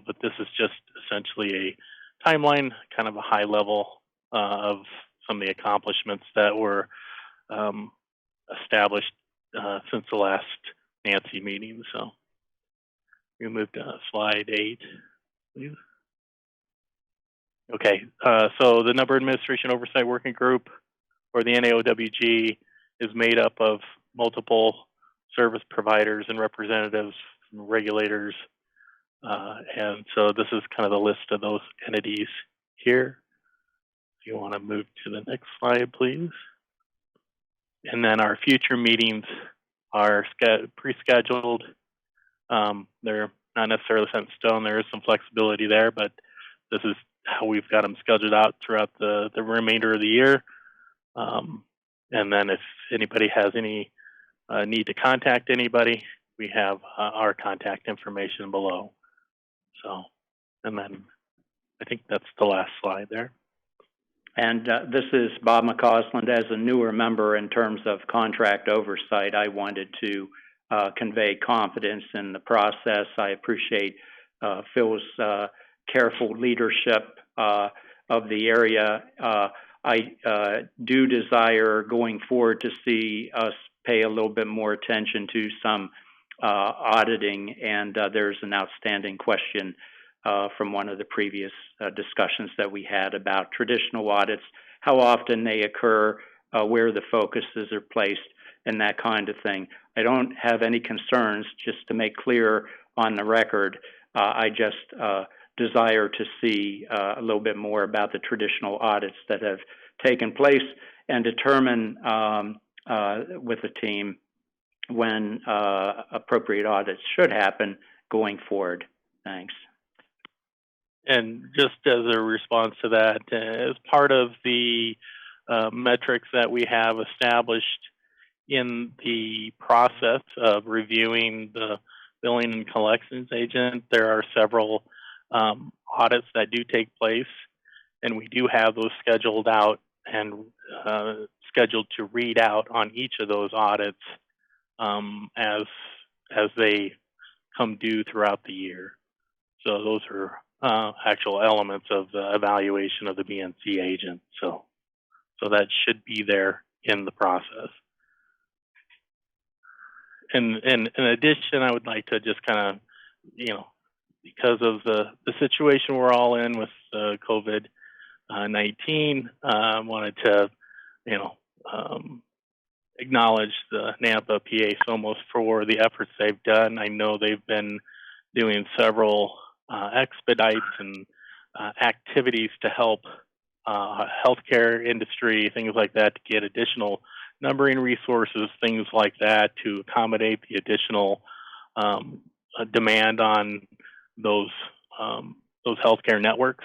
But this is just essentially a timeline, kind of a high level of some of the accomplishments that were established since the last NANC meeting. So we move to slide 8, please. Okay, so the Number Administration Oversight Working Group or the NAOWG is made up of multiple service providers and representatives from regulators. And so this is kind of the list of those entities here. If you want to move to the next slide, please. And then our future meetings are pre-scheduled. They're not necessarily set in stone. There is some flexibility there, but this is how we've got them scheduled out throughout the remainder of the year. And then if anybody has any need to contact anybody, we have our contact information below. So, and then I think that's the last slide there. And this is Bob McCausland. As a newer member in terms of contract oversight, I wanted to convey confidence in the process. I appreciate Phil's careful leadership of the area. I do desire going forward to see us pay a little bit more attention to some auditing, and there's an outstanding question from one of the previous discussions that we had about traditional audits, how often they occur, where the focuses are placed, and that kind of thing. I don't have any concerns, just to make clear on the record. I just desire to see a little bit more about the traditional audits that have taken place and determine with the team when appropriate audits should happen going forward. Thanks. And just as a response to that, as part of the metrics that we have established in the process of reviewing the billing and collections agent, there are several audits that do take place, and we do have those scheduled out and scheduled to read out on each of those audits as they come due throughout the year. So those are actual elements of the evaluation of the BNC agent. So that should be there in the process. And in addition, I would like to just kind of, because of the situation we're all in with COVID-19, wanted to, acknowledge the NAMPA PA SOMOS for the efforts they've done. I know they've been doing several expedites and activities to help healthcare industry, things like that, to get additional numbering resources, things like that, to accommodate the additional demand on those healthcare networks.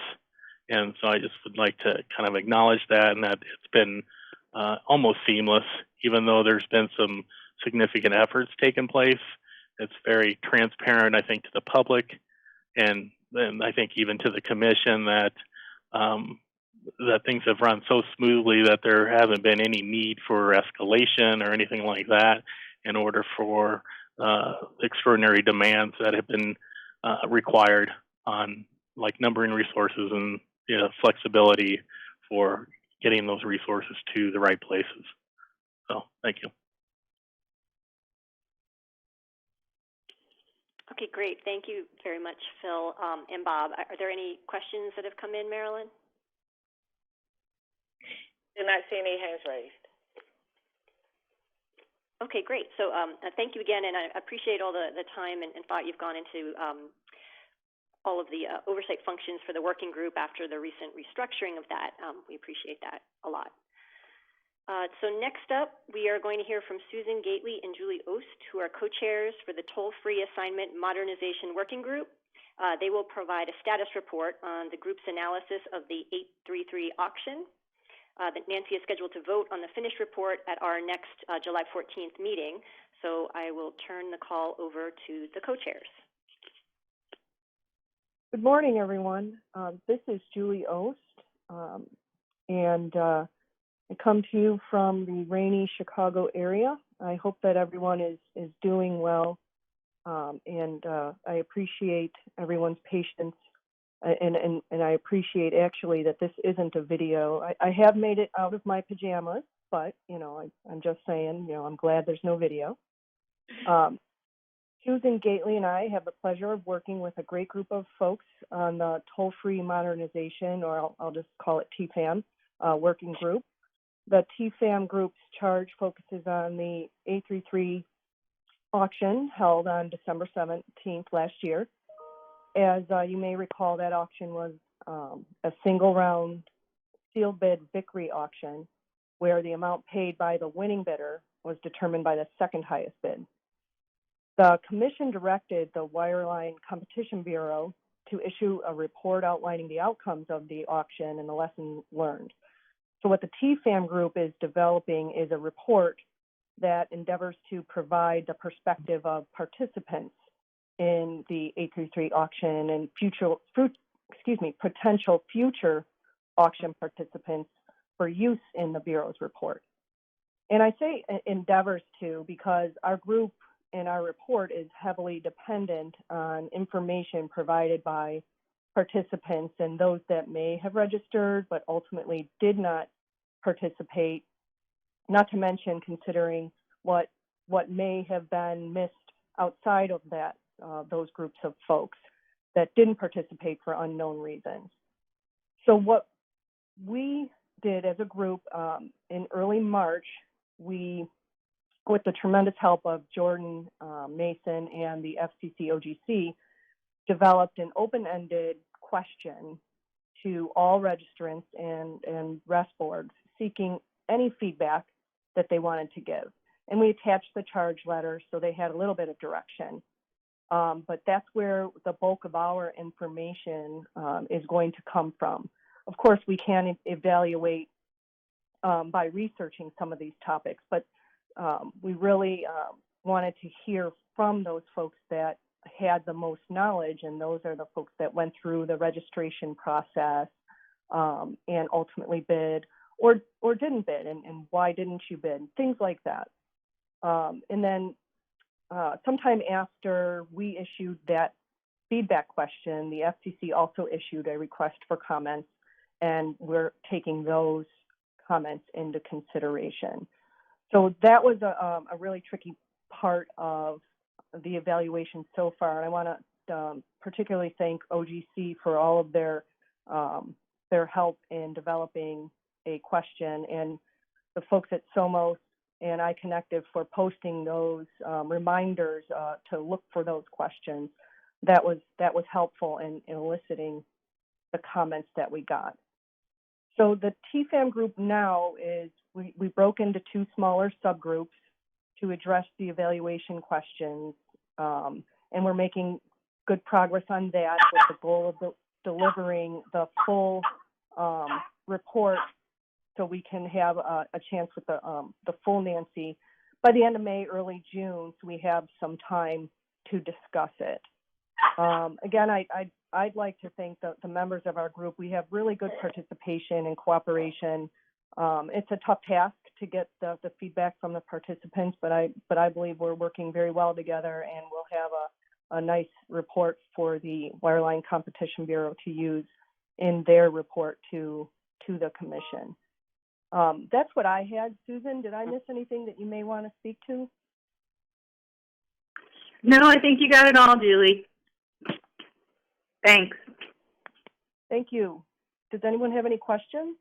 And so I just would like to kind of acknowledge that, and that it's been almost seamless, even though there's been some significant efforts taken place. It's very transparent, I think, to the public, and I think even to the commission, that that things have run so smoothly that there hasn't been any need for escalation or anything like that in order for extraordinary demands that have been required on, like, numbering resources and flexibility for getting those resources to the right places. So thank you. Okay, great. Thank you very much, Phil and Bob. Are there any questions that have come in, Marilyn? Do not see any hands raised. Okay, great. So thank you again, and I appreciate all the time and thought you've gone into all of the oversight functions for the working group after the recent restructuring of that. We appreciate that a lot. So next up, we are going to hear from Susan Gately and Julie Ost, who are co-chairs for the Toll-Free Assignment Modernization Working Group. They will provide a status report on the group's analysis of the 833 auction. That Nancy is scheduled to vote on the finished report at our next July 14th meeting. So I will turn the call over to the co-chairs. Good morning, everyone. This is Julie Ost, and I come to you from the rainy Chicago area. I hope that everyone is doing well, and I appreciate everyone's patience, and I appreciate actually that this isn't a video. I have made it out of my pajamas, but I'm just saying, I'm glad there's no video. Susan Gately and I have the pleasure of working with a great group of folks on the toll-free modernization, or I'll just call it TPAM, working group. The TFAM group's charge focuses on the A33 auction held on December 17th last year. As you may recall, that auction was a single round sealed bid victory auction where the amount paid by the winning bidder was determined by the second highest bid. The commission directed the Wireline Competition Bureau to issue a report outlining the outcomes of the auction and the lessons learned. So what the TFAM group is developing is a report that endeavors to provide the perspective of participants in the 833 auction and potential future auction participants for use in the Bureau's report. And I say endeavors to because our group in our report is heavily dependent on information provided by participants and those that may have registered but ultimately did not participate, not to mention considering what may have been missed outside of that, those groups of folks that didn't participate for unknown reasons. So what we did as a group in early March, we, with the tremendous help of Jordan Mason and the FCC OGC, developed an open-ended question to all registrants and rest boards seeking any feedback that they wanted to give. And we attached the charge letter so they had a little bit of direction. But that's where the bulk of our information is going to come from. Of course, we can evaluate by researching some of these topics, but we really wanted to hear from those folks that had the most knowledge, and those are the folks that went through the registration process and ultimately bid or didn't bid, and why didn't you bid, things like that. And then sometime after we issued that feedback question, the FCC also issued a request for comments, and we're taking those comments into consideration. So that was a really tricky part of the evaluation so far. And I want to particularly thank OGC for all of their help in developing a question, and the folks at Somos and iConnective for posting those reminders to look for those questions. That was helpful in eliciting the comments that we got. So the TFAM group now is, we broke into two smaller subgroups to address the evaluation questions, and we're making good progress on that with the goal of delivering the full report so we can have a chance with the full NANC by the end of May, early June, so we have some time to discuss it. Again, I'd like to thank the members of our group. We have really good participation and cooperation. It's a tough task to get the feedback from the participants, but I believe we're working very well together, and we'll have a nice report for the Wireline Competition Bureau to use in their report to the commission. That's what I had. Susan, did I miss anything that you may want to speak to? No, I think you got it all, Julie. Thanks. Thank you. Does anyone have any questions?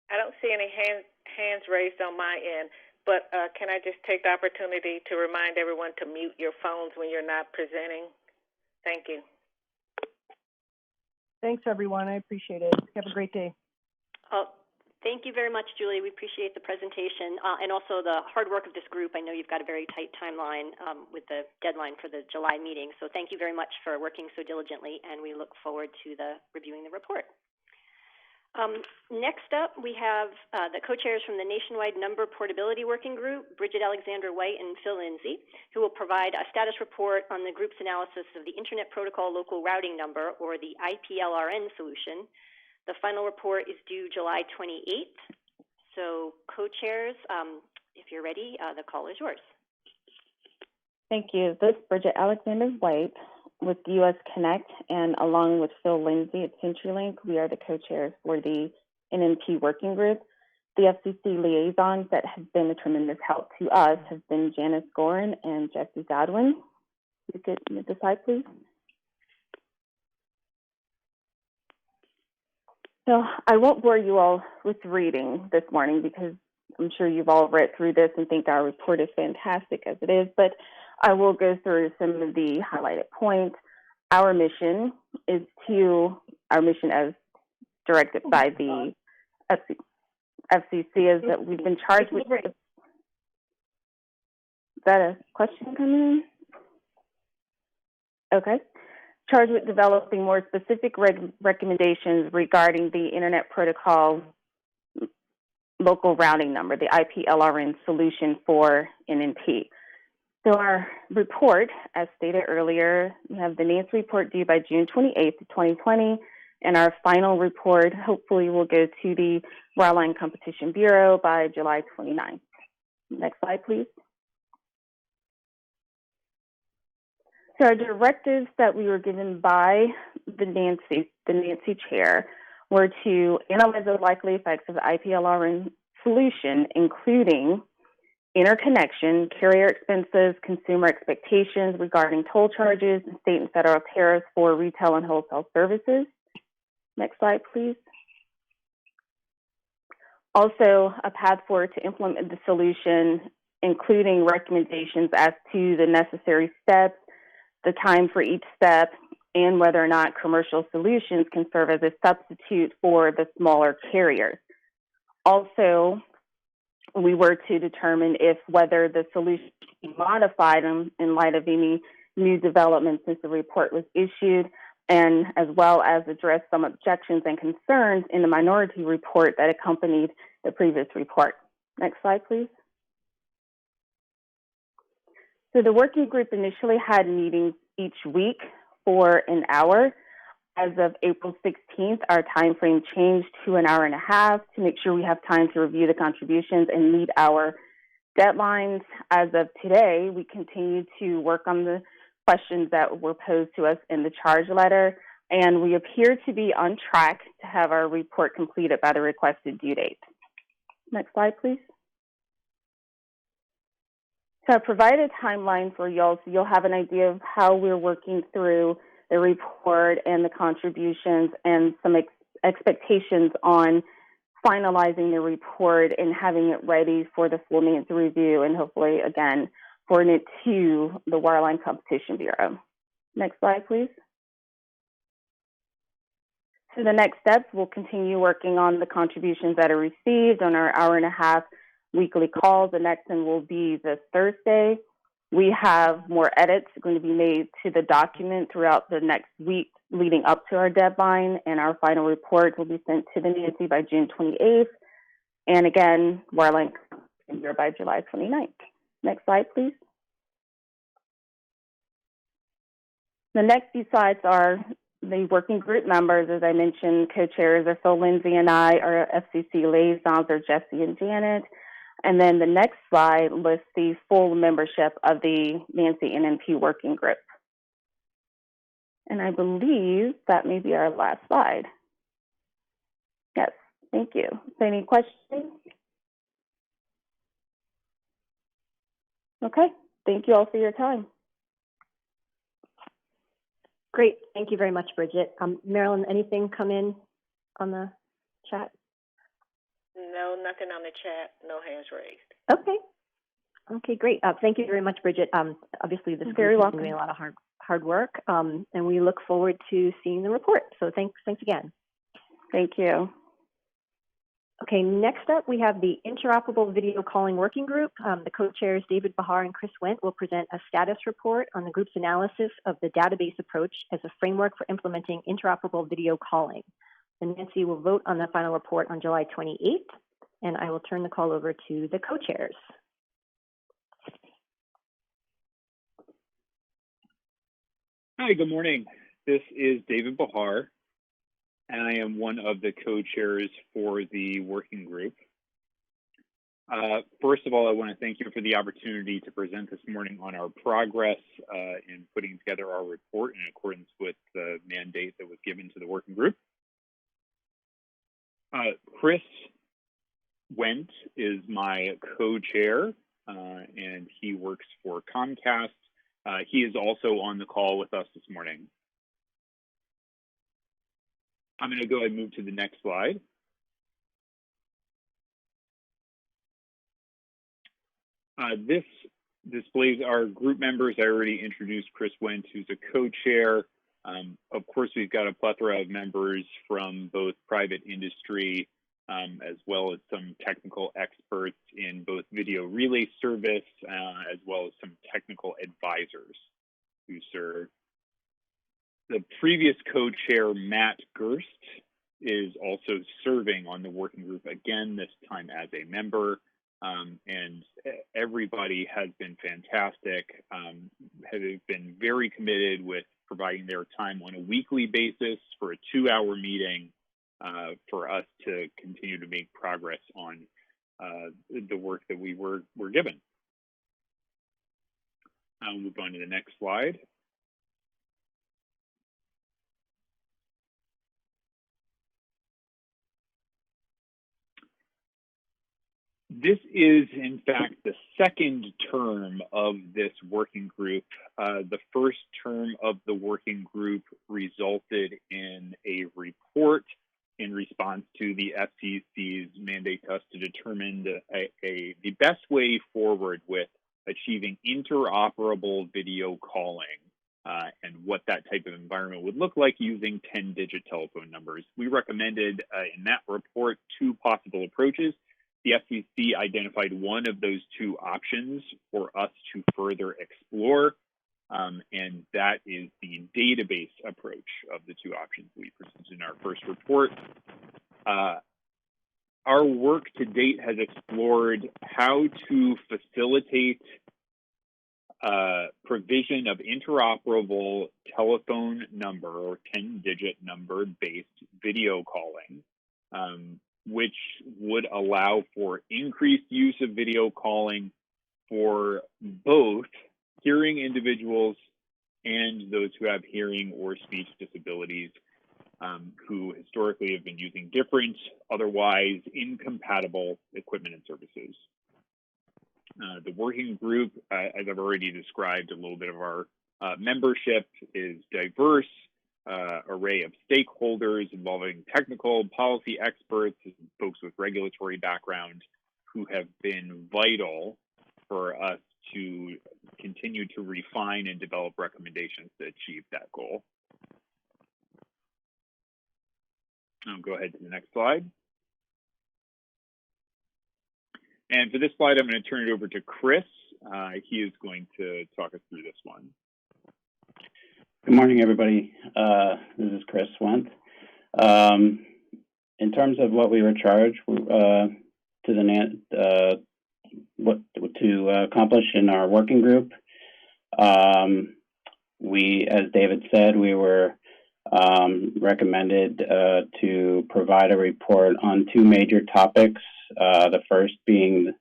I don't see any hands raised on my end, but can I just take the opportunity to remind everyone to mute your phones when you're not presenting? Thank you. Thanks, everyone. I appreciate it. Have a great day. Thank you very much, Julie. We appreciate the presentation and also the hard work of this group. I know you've got a very tight timeline with the deadline for the July meeting, so thank you very much for working so diligently, and we look forward to reviewing the report. Next up, we have the co-chairs from the Nationwide Number Portability Working Group, Bridget Alexander White and Phil Lindsay, who will provide a status report on the group's analysis of the Internet Protocol Local Routing Number, or the IPLRN solution. The final report is due July 28th. So, co-chairs, if you're ready, the call is yours. Thank you. This is Bridget Alexander White with US Connect, and along with Phil Lindsay at CenturyLink, we are the co-chairs for the NNP working group. The FCC liaisons that have been a tremendous help to us have been Janice Gorin and Jesse Godwin. You could move the slide, please. So I won't bore you all with reading this morning because I'm sure you've all read through this and think our report is fantastic as it is, but I will go through some of the highlighted points. Our mission as directed by the FCC is that we've been charged with, is that a question coming in? Okay. Charged with developing more specific recommendations regarding the Internet Protocol local routing number, the IPLRN solution for NNP. So our report, as stated earlier, we have the NANC report due by June 28th, 2020, and our final report hopefully will go to the Wireline Competition Bureau by July 29th. Next slide, please. So our directives that we were given by the NANC chair were to analyze the likely effects of the IPLRN solution, including interconnection, carrier expenses, consumer expectations regarding toll charges, and state and federal tariffs for retail and wholesale services. Next slide, please. Also, a path forward to implement the solution, including recommendations as to the necessary steps, the time for each step, and whether or not commercial solutions can serve as a substitute for the smaller carriers. Also, we were to determine whether the solution should be modified in light of any new developments since the report was issued, and as well as address some objections and concerns in the minority report that accompanied the previous report. Next slide, please. So the working group initially had meetings each week for an hour. As of April 16th, our time frame changed to an hour and a half to make sure we have time to review the contributions and meet our deadlines. As of today, we continue to work on the questions that were posed to us in the charge letter, and we appear to be on track to have our report completed by the requested due date. Next slide, please. So I provided a timeline for y'all so you'll have an idea of how we're working through the report and the contributions and some expectations on finalizing the report and having it ready for the full NANC review and hopefully, again, forwarding it to the Wireline Competition Bureau. Next slide, please. So the next steps, we'll continue working on the contributions that are received on our hour and a half weekly calls. The next one will be this Thursday. We have more edits going to be made to the document throughout the next week leading up to our deadline, and our final report will be sent to the NANC by June 28th. And again, Wireline by July 29th. Next slide, please. The next few slides are the working group members. As I mentioned, co-chairs are Phil Lindsay and I. Our FCC liaisons are Jesse and Janet. And then the next slide lists the full membership of the NANC NNP working group. And I believe that may be our last slide. Yes, thank you. So any questions? Okay, thank you all for your time. Great, thank you very much, Bridget. Marilyn, anything come in on the chat? No, nothing on the chat, no hands raised. Okay. Okay, great. Thank you very much, Bridget. Obviously, this group is doing a lot of hard work, and we look forward to seeing the report. So thanks again. Thank you. Okay, next up, we have the Interoperable Video Calling Working Group. The co-chairs, David Bahar and Chris Wendt, will present a status report on the group's analysis of the database approach as a framework for implementing interoperable video calling. And Nancy will vote on the final report on July 28th, and I will turn the call over to the co-chairs. Hi, good morning. This is David Bahar, and I am one of the co-chairs for the working group. First of all, I want to thank you for the opportunity to present this morning on our progress in putting together our report in accordance with the mandate that was given to the working group. Chris Wendt is my co-chair, and he works for Comcast. He is also on the call with us this morning. I'm going to go ahead and move to the next slide. This displays our group members. I already introduced Chris Wentz, who's a co-chair. Of course, we've got a plethora of members from both private industry as well as some technical experts in both video relay service as well as some technical advisors who serve. The previous co-chair, Matt Gerst, is also serving on the working group again, this time as a member. And everybody has been fantastic, have been very committed with providing their time on a weekly basis for a 2-hour meeting for us to continue to make progress on the work that we were given. I'll move on to the next slide. This is, in fact, the second term of this working group. The first term of the working group resulted in a report in response to the FCC's mandate to us to determine the best way forward with achieving interoperable video calling and what that type of environment would look like using 10-digit telephone numbers. We recommended in that report 2 possible approaches. The FCC identified one of those 2 options for us to further explore, and that is the database approach of the 2 options we presented in our first report. Our work to date has explored how to facilitate provision of interoperable telephone number or 10-digit number-based video calling, which would allow for increased use of video calling for both hearing individuals and those who have hearing or speech disabilities who historically have been using different, otherwise incompatible equipment and services. The working group, as I've already described, a little bit of our membership is diverse. Array of stakeholders involving technical policy experts and folks with regulatory background who have been vital for us to continue to refine and develop recommendations to achieve that goal. I'll go ahead to the next slide. And for this slide, I'm going to turn it over to Chris. He is going to talk us through this one. Good morning, everybody. This is Chris Wentz. In terms of what we were charged to accomplish in our working group, we, as David said, we were recommended to provide a report on 2 major topics. The first being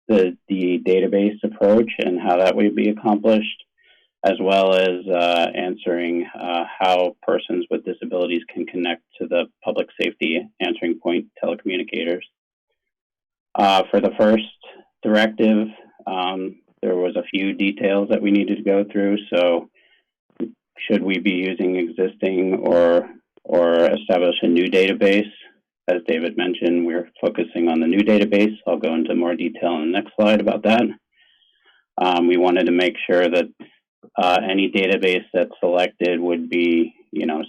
the database approach and how that would be accomplished, as well as answering how persons with disabilities can connect to the public safety answering point telecommunicators. For the first directive, there was a few details that we needed to go through. So should we be using existing or establish a new database? As David mentioned, we're focusing on the new database. I'll go into more detail in the next slide about that. We wanted to make sure that any database that's selected would be,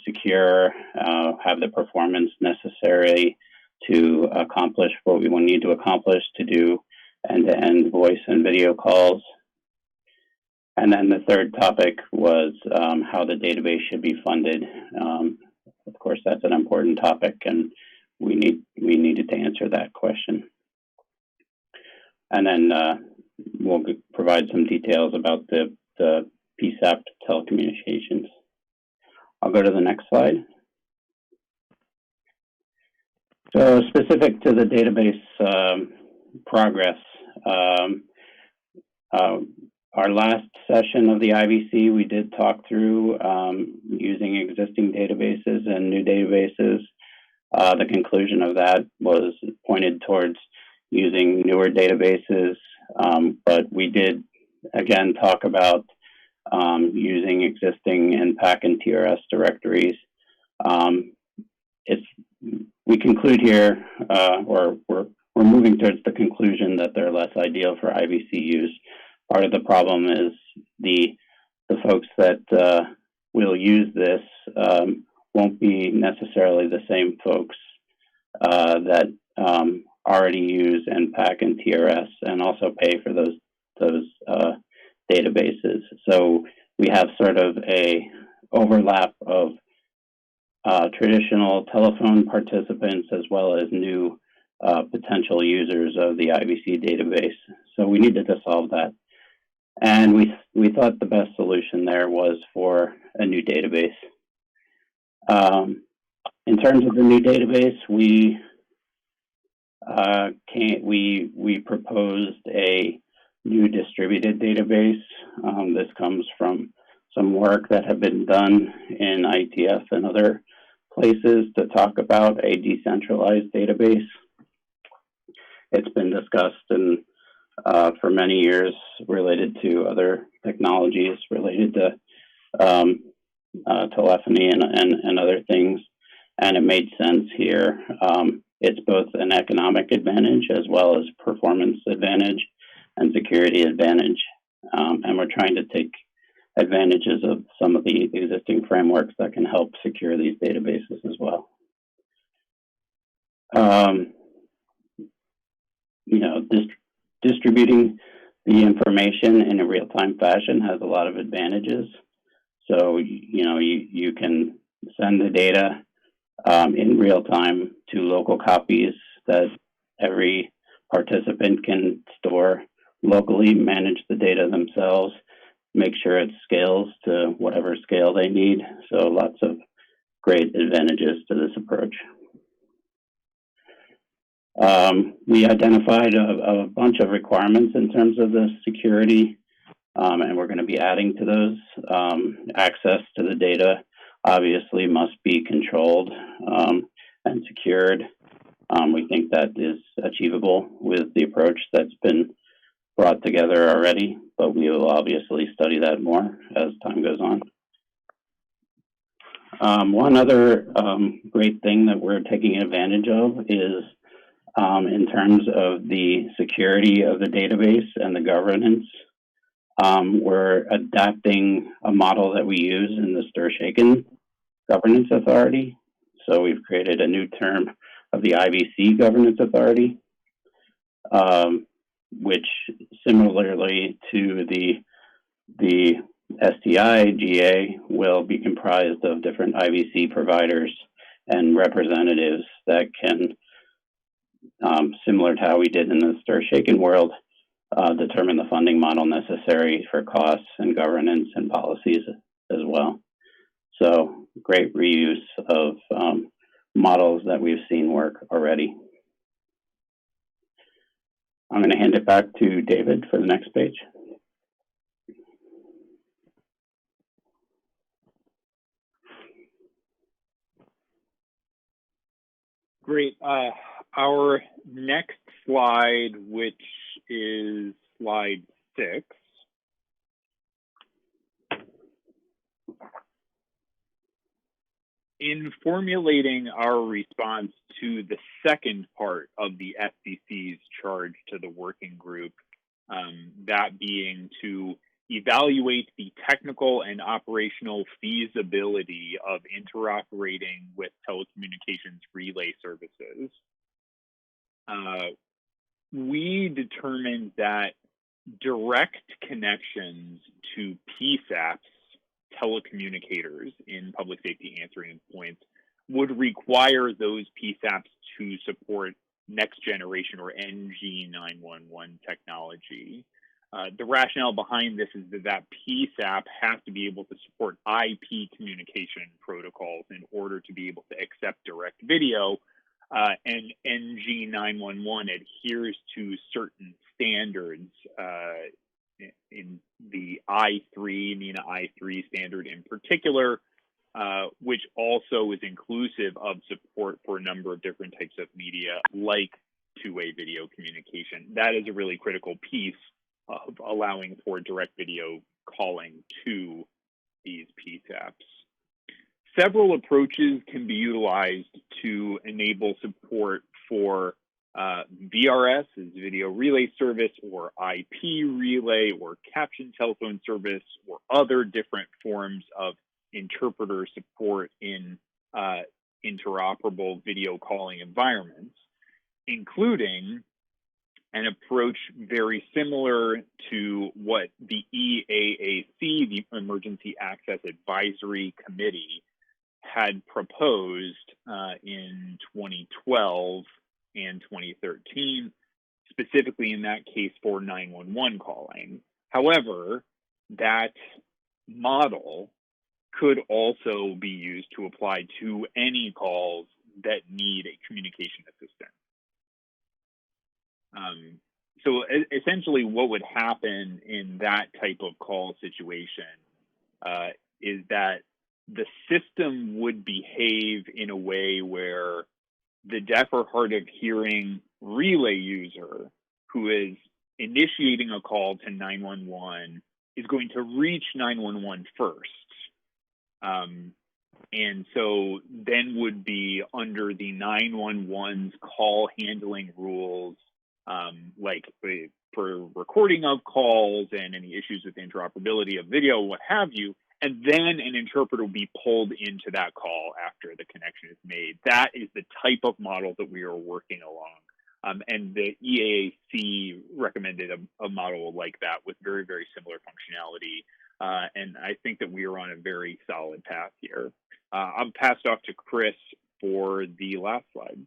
secure, have the performance necessary to accomplish what we will need to accomplish to do end-to-end voice and video calls. And then the third topic was how the database should be funded. Of course, that's an important topic, and we needed to answer that question. And then we'll provide some details about the PSAP telecommunications. I'll go to the next slide. So specific to the database progress, our last session of the IVC, we did talk through using existing databases and new databases. The conclusion of that was pointed towards using newer databases, but we did, again, talk about using existing NPAC and TRS directories. It's we conclude here, or we're moving towards the conclusion that they're less ideal for IVC use. Part of the problem is the folks that will use this won't be necessarily the same folks that already use NPAC and TRS and also pay for those databases. So we have sort of a overlap of traditional telephone participants as well as new potential users of the IVC database. So we needed to solve that. And we thought the best solution there was for a new database. In terms of the new database, we proposed a new distributed database. This comes from some work that have been done in IETF and other places to talk about a decentralized database. It's been discussed for many years related to other technologies related to telephony and other things, and it made sense here. It's both an economic advantage as well as performance advantage and security advantage, and we're trying to take advantages of some of the existing frameworks that can help secure these databases as well. Distributing the information in a real-time fashion has a lot of advantages. So, you can send the data in real time to local copies that every participant can store locally, manage the data themselves, make sure it scales to whatever scale they need. So lots of great advantages to this approach. We identified a bunch of requirements in terms of the security, and we're going to be adding to those. Access to the data obviously must be controlled and secured. We think that is achievable with the approach that's been brought together already, but we will obviously study that more as time goes on. One other great thing that we're taking advantage of is in terms of the security of the database and the governance. We're adapting a model that we use in the STI-GA governance authority. So we've created a new term of the IVC governance authority, which similarly to the STI-GA will be comprised of different IVC providers and representatives that can, similar to how we did in the STI-GA world, determine the funding model necessary for costs and governance and policies as well. So great reuse of models that we've seen work already. I'm going to hand it back to David for the next page. Great. Our next slide, which is slide 6. In formulating our response to the second part of the FCC's charge to the working group, that being to evaluate the technical and operational feasibility of interoperating with telecommunications relay services, we determined that direct connections to PSAPs, telecommunicators in public safety answering points, would require those PSAPs to support next generation or NG911 technology. The rationale behind this is that PSAP has to be able to support IP communication protocols in order to be able to accept direct video, and NG911 adheres to certain standards in the I3, NENA I3 standard in particular, which also is inclusive of support for a number of different types of media, like two-way video communication. That is a really critical piece of allowing for direct video calling to these PSAPs. several approaches can be utilized to enable support for VRS, is Video Relay Service, or IP Relay, or Caption Telephone Service, or other different forms of interpreter support in interoperable video calling environments, including an approach very similar to what the EAAC, the Emergency Access Advisory Committee, had proposed in 2012 and 2013, specifically in that case for 911 calling. However, that model could also be used to apply to any calls that need a communication assistant. So essentially what would happen in that type of call situation is that the system would behave in a way where the deaf or hard of hearing relay user who is initiating a call to 911 is going to reach 911 first. And so then would be under the 911's call handling rules, like for recording of calls and any issues with interoperability of video, what have you, and then an interpreter will be pulled into that call after the connection is made. That is the type of model that we are working along. And the EAAC recommended a model like that with very, very similar functionality. And I think that we are on a very solid path here. I'll pass it off to Chris for the last slide.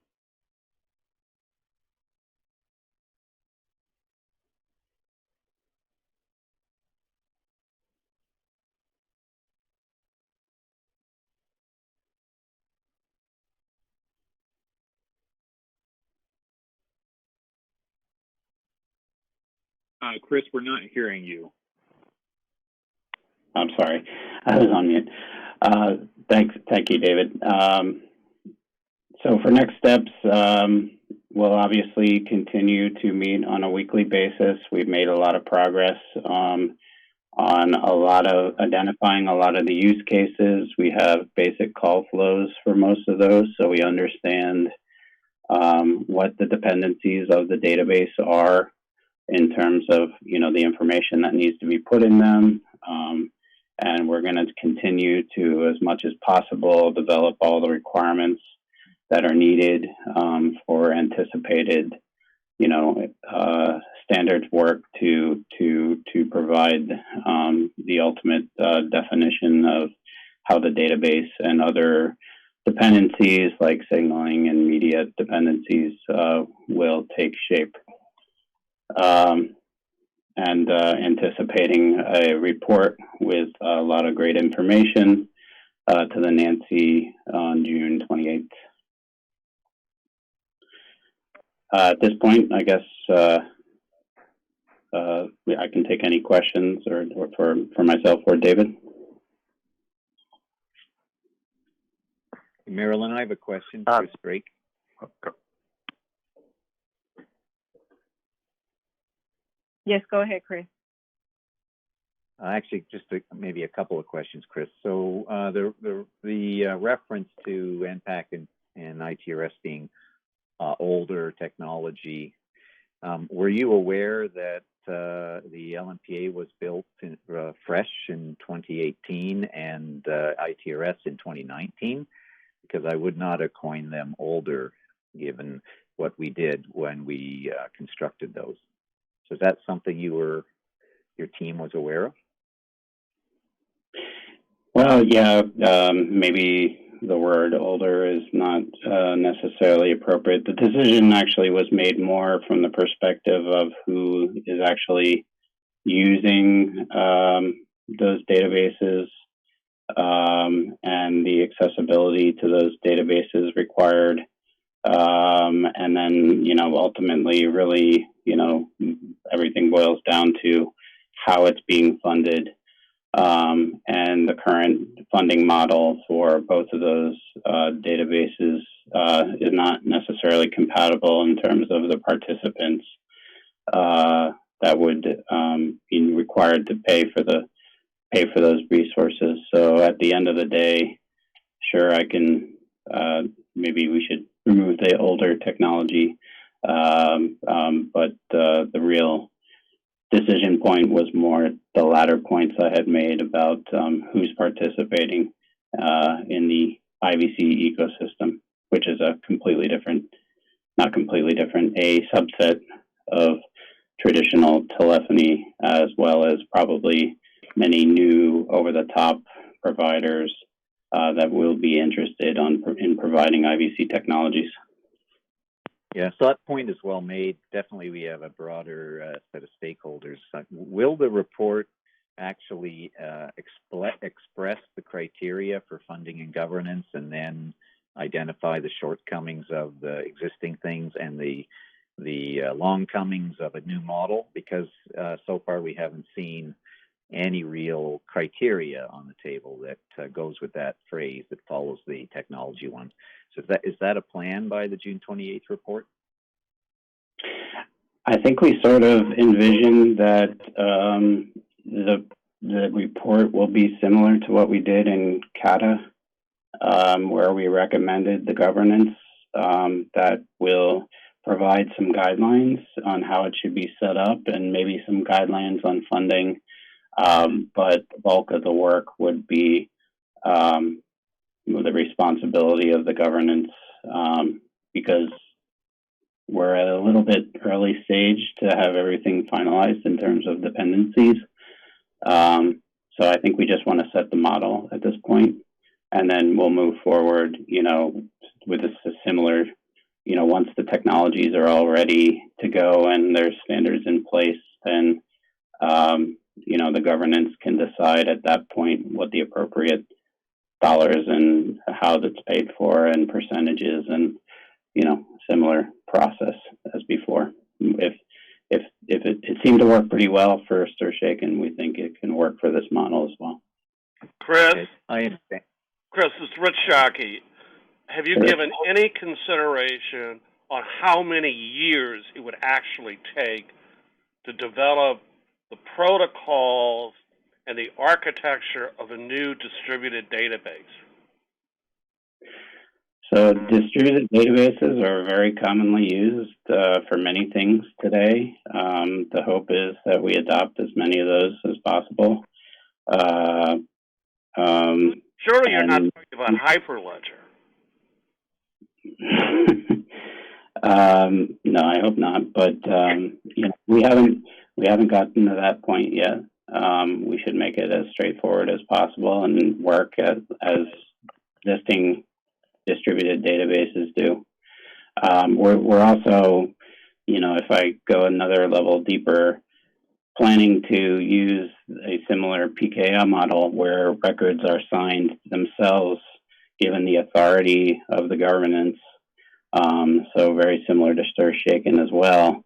Chris, we're not hearing you. I'm sorry, I was on mute. Thank you, David. So for next steps, we'll obviously continue to meet on a weekly basis. We've made a lot of progress on a lot of identifying a lot of the use cases. We have basic call flows for most of those, so we understand what the dependencies of the database are in terms of, the information that needs to be put in them. And we're going to continue to, as much as possible, develop all the requirements that are needed for anticipated, standards work to provide the ultimate definition of how the database and other dependencies like signaling and media dependencies will take shape. And anticipating a report with a lot of great information to the NANC on June 28th. At this point, I guess I can take any questions or for myself or David. Marilyn, I have a question. Chris Drake. Yes, go ahead, Chris. Actually, just maybe a couple of questions, Chris. So the reference to NPAC and ITRS being older technology, were you aware that the LMPA was built fresh in 2018 and ITRS in 2019? Because I would not have coined them older given what we did when we constructed those. So is that something your team was aware of? Well, yeah, maybe the word older is not necessarily appropriate. The decision actually was made more from the perspective of who is actually using those databases and the accessibility to those databases required. And then, ultimately really, everything boils down to how it's being funded. And the current funding model for both of those databases is not necessarily compatible in terms of the participants that would be required to pay for those resources. So at the end of the day, sure I can, maybe we should remove the older technology. But the real decision point was more the latter points I had made about who's participating in the IVC ecosystem, which is a completely different, not completely different, a subset of traditional telephony, as well as probably many new over-the-top providers that will be interested in providing IVC technologies. Yeah, so that point is well made. Definitely, we have a broader set of stakeholders. Will the report actually express the criteria for funding and governance, and then identify the shortcomings of the existing things and the longcomings of a new model? Because so far we haven't seen any real criteria on the table that goes with that phrase that follows the technology one. So is that a plan by the June 28th report? I think we sort of envision that the report will be similar to what we did in CATA, where we recommended the governance that will provide some guidelines on how it should be set up and maybe some guidelines on funding. But the bulk of the work would be the responsibility of the governance, because we're at a little bit early stage to have everything finalized in terms of dependencies. So I think we just want to set the model at this point, and then we'll move forward, with a similar, once the technologies are all ready to go and there's standards in place, then, the governance can decide at that point what the appropriate dollars and how that's paid for and percentages and, similar process as before. If it seemed to work pretty well for STI-GA, we think it can work for this model as well. Chris? I understand. Chris, this is Rich Shockey. Have you given any consideration on how many years it would actually take to develop the protocols and the architecture of a new distributed database? So distributed databases are very commonly used for many things today. The hope is that we adopt as many of those as possible. Surely you're not talking about Hyperledger. No, I hope not. But we haven't gotten to that point yet. We should make it as straightforward as possible and work as existing distributed databases do. We're also, if I go another level deeper, planning to use a similar PKI model where records are signed themselves, given the authority of the governance. So very similar to STI-GA as well,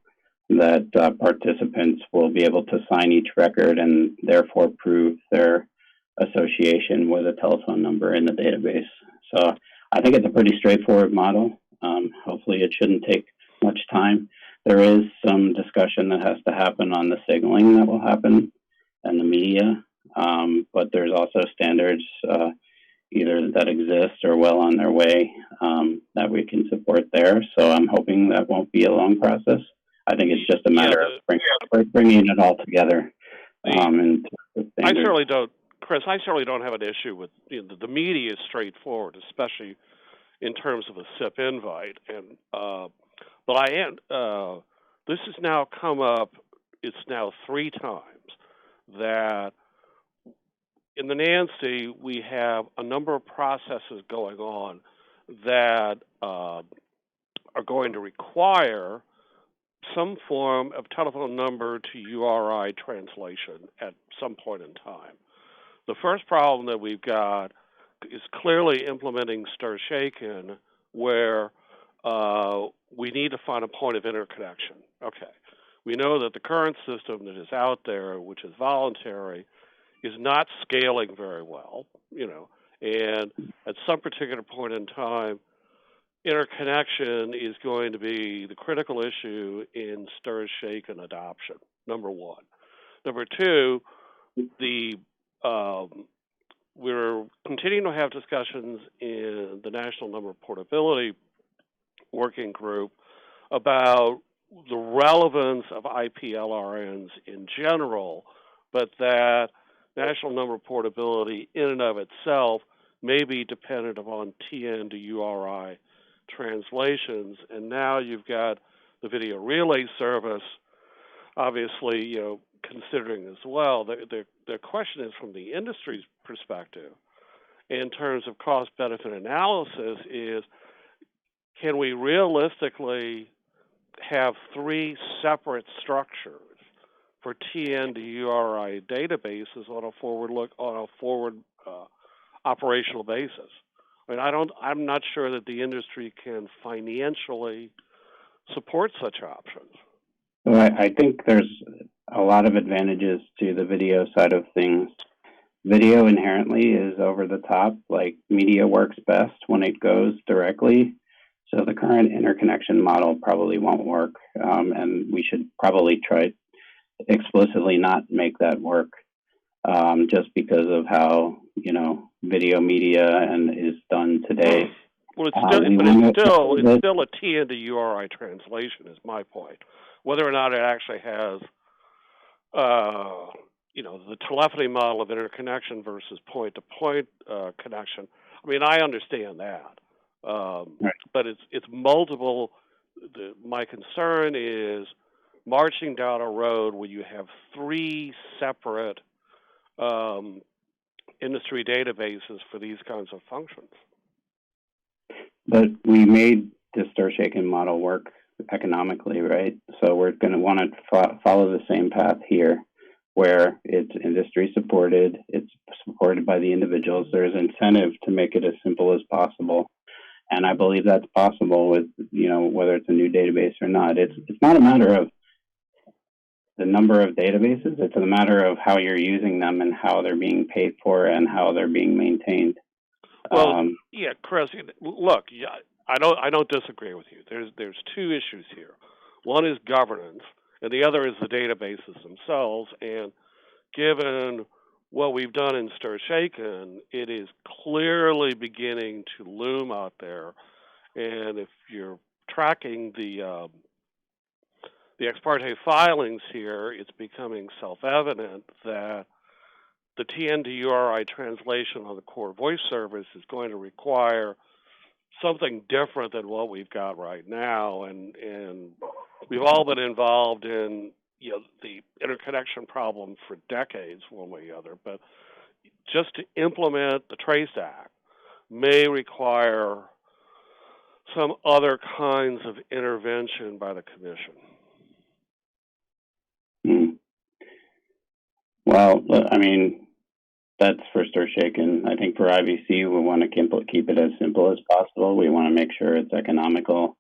that participants will be able to sign each record and therefore prove their association with a telephone number in the database. So I think it's a pretty straightforward model. Hopefully it shouldn't take much time. There is some discussion that has to happen on the signaling that will happen and the media, but there's also standards either that exist or well on their way that we can support there. So I'm hoping that won't be a long process. I think it's just a matter of bringing it all together. I certainly don't, Chris, I certainly don't have an issue with, the media is straightforward, especially in terms of a SIP invite. And but this has now come up, it's now 3 times that in the NANC, we have a number of processes going on that are going to require some form of telephone number to URI translation at some point in time. The first problem that we've got is clearly implementing STI-GA, where we need to find a point of interconnection. Okay. We know that the current system that is out there, which is voluntary, is not scaling very well, and at some particular point in time, interconnection is going to be the critical issue in STI-GA adoption, number one. Number two, the we're continuing to have discussions in the National Number Portability Working Group about the relevance of IPLRNs in general, but that national number portability in and of itself may be dependent upon TN to URI translations. And now you've got the video relay service, obviously, considering as well. The question is, from the industry's perspective, in terms of cost-benefit analysis, is can we realistically have three separate structures for TN to URI databases on a forward operational basis? I mean, I'm not sure that the industry can financially support such options. Well, I think there's a lot of advantages to the video side of things. Video inherently is over the top. Like, media works best when it goes directly. So the current interconnection model probably won't work, and we should probably try explicitly not make that work, just because of how video media and is done today. Well, it's still a TN to URI translation, is my point. Whether or not it actually has, the telephony model of interconnection versus point-to-point connection. I mean, I understand that. Right. But it's multiple. My concern is marching down a road where you have three separate industry databases for these kinds of functions. But we made the STI-GA model work economically, right? So we're going to want to follow the same path here, where it's industry supported, it's supported by the individuals. There's incentive to make it as simple as possible. And I believe that's possible with, whether it's a new database or not. It's not a matter of the number of databases. It's a matter of how you're using them and how they're being paid for and how they're being maintained. Well, yeah, Chris, look, I don't disagree with you. There's two issues here. One is governance, and the other is the databases themselves. And given what we've done in STI-GA, it is clearly beginning to loom out there. And if you're tracking the ex parte filings here, it's becoming self-evident that the TN to URI translation on the core voice service is going to require something different than what we've got right now. And we've all been involved in the interconnection problem for decades, one way or the other. But just to implement the Trace Act may require some other kinds of intervention by the Commission. Well, I mean, that's for STI-GA. I think for IVC, we want to keep it as simple as possible. We want to make sure it's economical,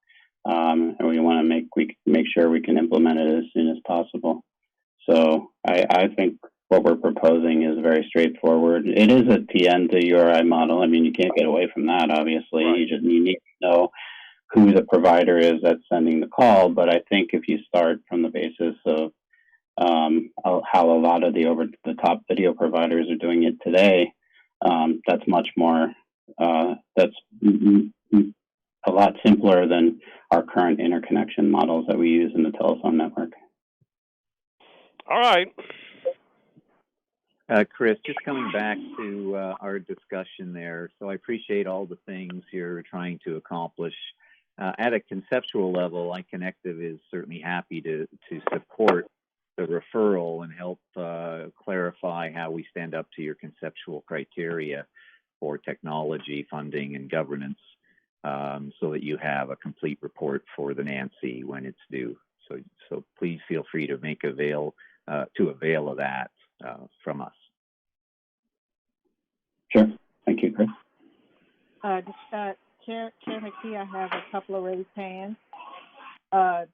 and we want to make sure we can implement it as soon as possible. So I think what we're proposing is very straightforward. It is a TN to URI model. I mean, you can't get away from that, obviously. Right. You need to know who the provider is that's sending the call. But I think if you start from the basis of how a lot of the over-the-top video providers are doing it today, that's much more, that's a lot simpler than our current interconnection models that we use in the telephone network. All right. Chris, just coming back to our discussion there. So I appreciate all the things you're trying to accomplish. At a conceptual level, iConnective is certainly happy to support the referral and help clarify how we stand up to your conceptual criteria for technology, funding, and governance, so that you have a complete report for the NANC when it's due. So please feel free to make avail of that from us. Sure. Thank you, Chris. Chair McKee, I have a couple of raised hands.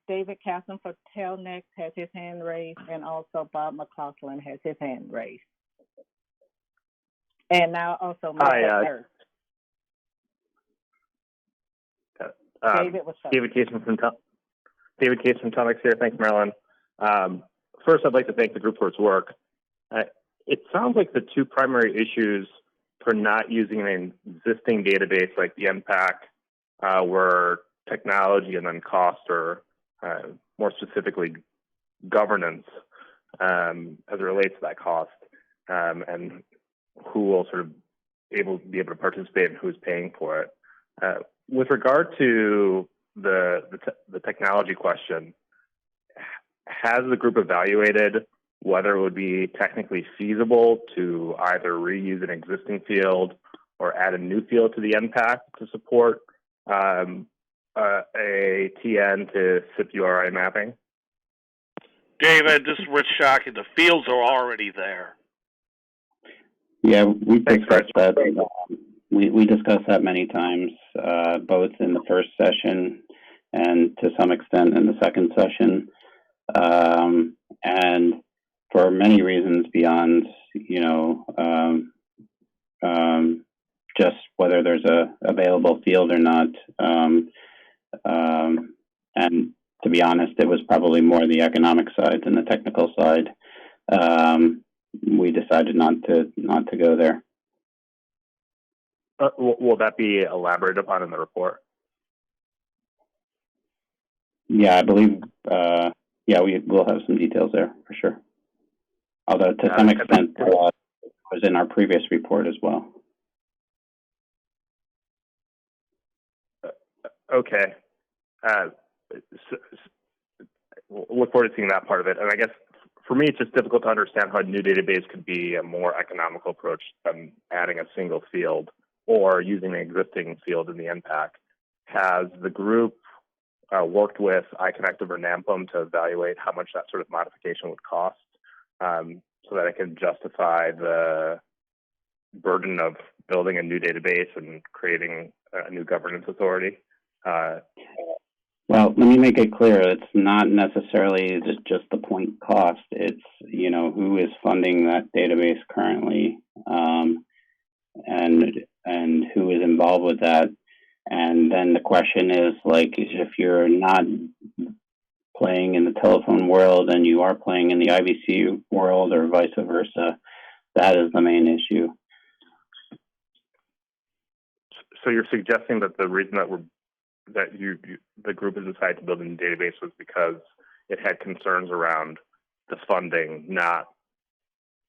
David Casson for Telnex has his hand raised, and also Bob McLaughlin has his hand raised. And now also David was David Case from Telnex here. Thanks, Marilyn. First, I'd like to thank the group for its work. It sounds like the two primary issues for not using an existing database like the NPAC, where technology and then cost, or more specifically governance, as it relates to that cost, and who will sort of be able to participate and who's paying for it. With regard to the technology question, has the group evaluated whether it would be technically feasible to either reuse an existing field or add a new field to the NPAC to support a TN to SIP URI mapping? David, this is Rich Shockey. The fields are already there. Yeah, we discussed that. We discussed that many times, both in the first session and to some extent in the second session. And for many reasons beyond, just whether there's a available field or not. And to be honest, it was probably more the economic side than the technical side. We decided not to go there. Will that be elaborated upon in the report? Yeah, I believe, we will have some details there for sure. Although to some extent, it was in our previous report as well. Okay. We'll look forward to seeing that part of it. And I guess for me, it's just difficult to understand how a new database could be a more economical approach than adding a single field or using an existing field in the NPAC. Has the group worked with iConnective or NAMPM to evaluate how much that sort of modification would cost, so that it can justify the burden of building a new database and creating a new governance authority? Well, let me make it clear. It's not necessarily just the point cost. It's, who is funding that database currently, and who is involved with that. And then the question is, if you're not playing in the telephone world and you are playing in the IVC world or vice versa, that is the main issue. So you're suggesting that the reason that the group has decided to build a new database was because it had concerns around the funding, not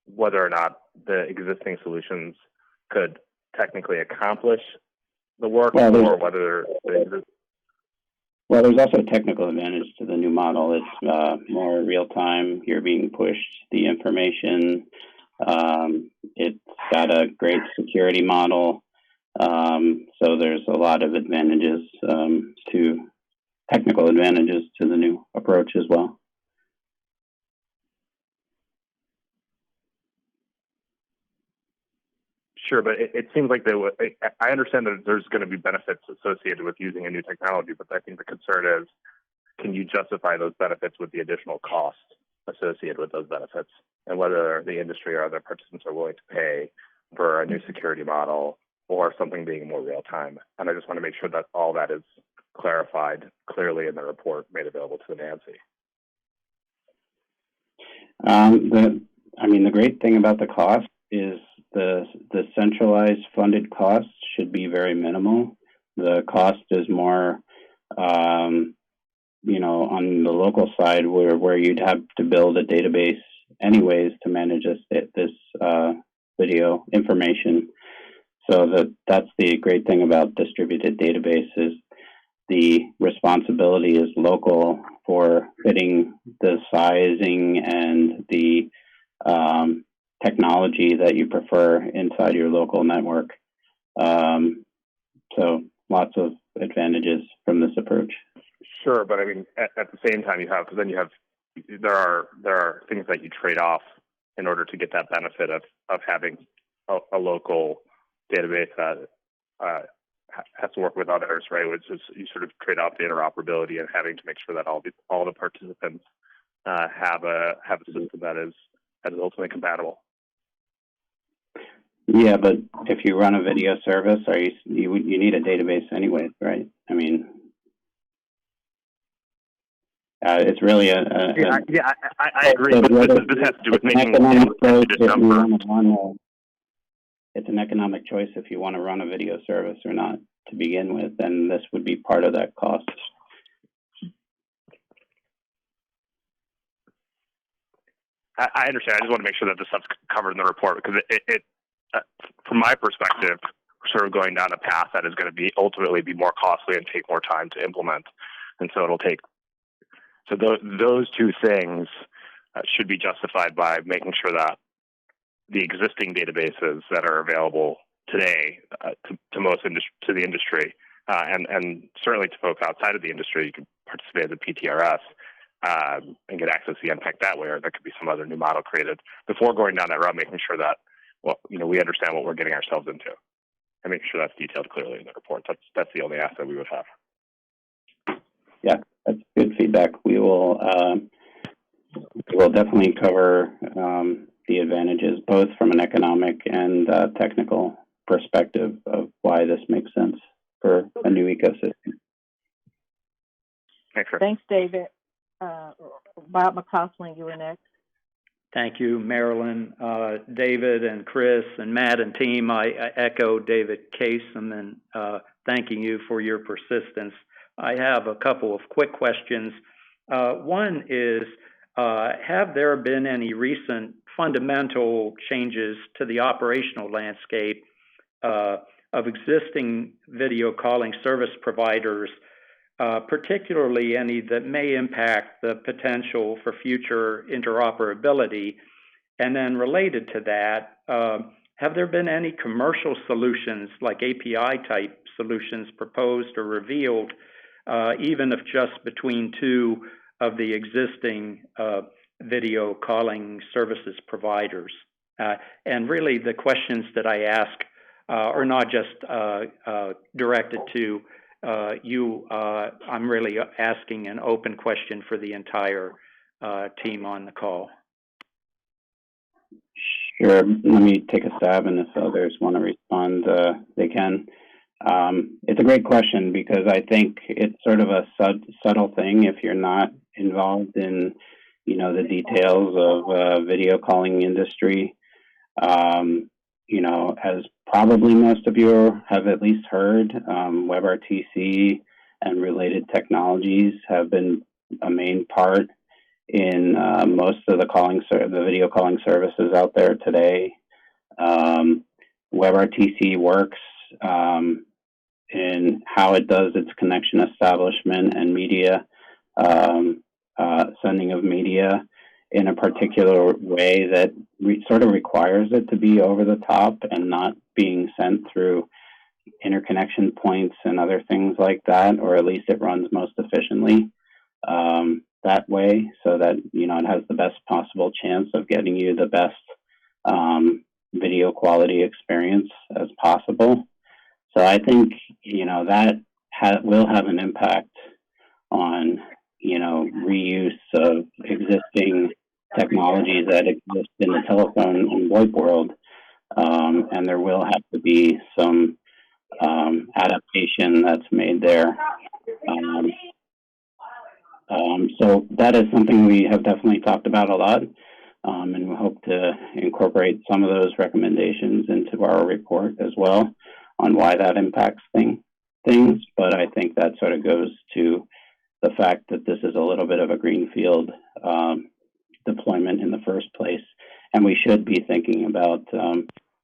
whether or not the existing solutions could technically accomplish the work, or whether Well, there's also a technical advantage to the new model. It's more real time. You're being pushed the information. It's got a great security model. So there's a lot of advantages, technical advantages to the new approach as well. Sure, but it seems like I understand that there's going to be benefits associated with using a new technology, but I think the concern is, can you justify those benefits with the additional cost associated with those benefits, and whether the industry or other participants are willing to pay for a new security model or something being more real time. And I just want to make sure that all that is clarified clearly in the report made available to the NANC. The great thing about the cost is the centralized funded costs should be very minimal. The cost is more, on the local side where you'd have to build a database anyways to manage this video information. So that's the great thing about distributed databases. The responsibility is local for fitting the sizing and the technology that you prefer inside your local network. So lots of advantages from this approach. Sure, but at the same time there are things that you trade off in order to get that benefit of having a local database that has to work with others, right? Which is, you sort of trade off the interoperability and having to make sure that all the participants have a system that is ultimately compatible. Yeah, but if you run a video service, you need a database anyway, right? It's really I agree. But this has to do with making a number. it's an economic choice if you want to run a video service or not to begin with, and this would be part of that cost. I understand. I just want to make sure that this stuff's covered in the report, because it from my perspective, we're sort of going down a path that is going to be ultimately be more costly and take more time to implement. And so it'll take, so those two things should be justified by making sure that the existing databases that are available today to the industry, and certainly to folks outside of the industry, you can participate as a PTRS and get access to the NPEC that way, or there could be some other new model created before going down that route, making sure that, well, we understand what we're getting ourselves into, and making sure that's detailed clearly in the report. That's the only ask that we would have. Yeah, that's good feedback. We will definitely cover the advantages, both from an economic and technical perspective, of why this makes sense for a new ecosystem. Thanks, David. Bob McCausland, you were next. Thank you, Marilyn, David, and Chris, and Matt, and team. I echo David Kasem and thanking you for your persistence. I have a couple of quick questions. One is, have there been any recent fundamental changes to the operational landscape of existing video calling service providers, particularly any that may impact the potential for future interoperability? And then related to that, have there been any commercial solutions like API-type solutions proposed or revealed, even if just between two of the existing video calling services providers? And really the questions that I ask are not just directed to you. I'm really asking an open question for the entire team on the call. Sure. Let me take a stab, and if others want to respond, they can. It's a great question, because I think it's sort of a subtle thing if you're not involved in, the details of video calling industry. As probably most of you have at least heard, WebRTC and related technologies have been a main part in most of the video calling services out there today. WebRTC works in how it does its connection establishment and media, sending of media in a particular way that sort of requires it to be over the top and not being sent through interconnection points and other things like that, or at least it runs most efficiently that way, so that it has the best possible chance of getting you the best video quality experience as possible. So I think that will have an impact on reuse of existing technologies that exist in the telephone and VoIP world, and there will have to be some adaptation that's made there. So that is something we have definitely talked about a lot, and we hope to incorporate some of those recommendations into our report as well on why that impacts things. But I think that sort of goes to the fact that this is a little bit of a greenfield deployment in the first place, and we should be thinking about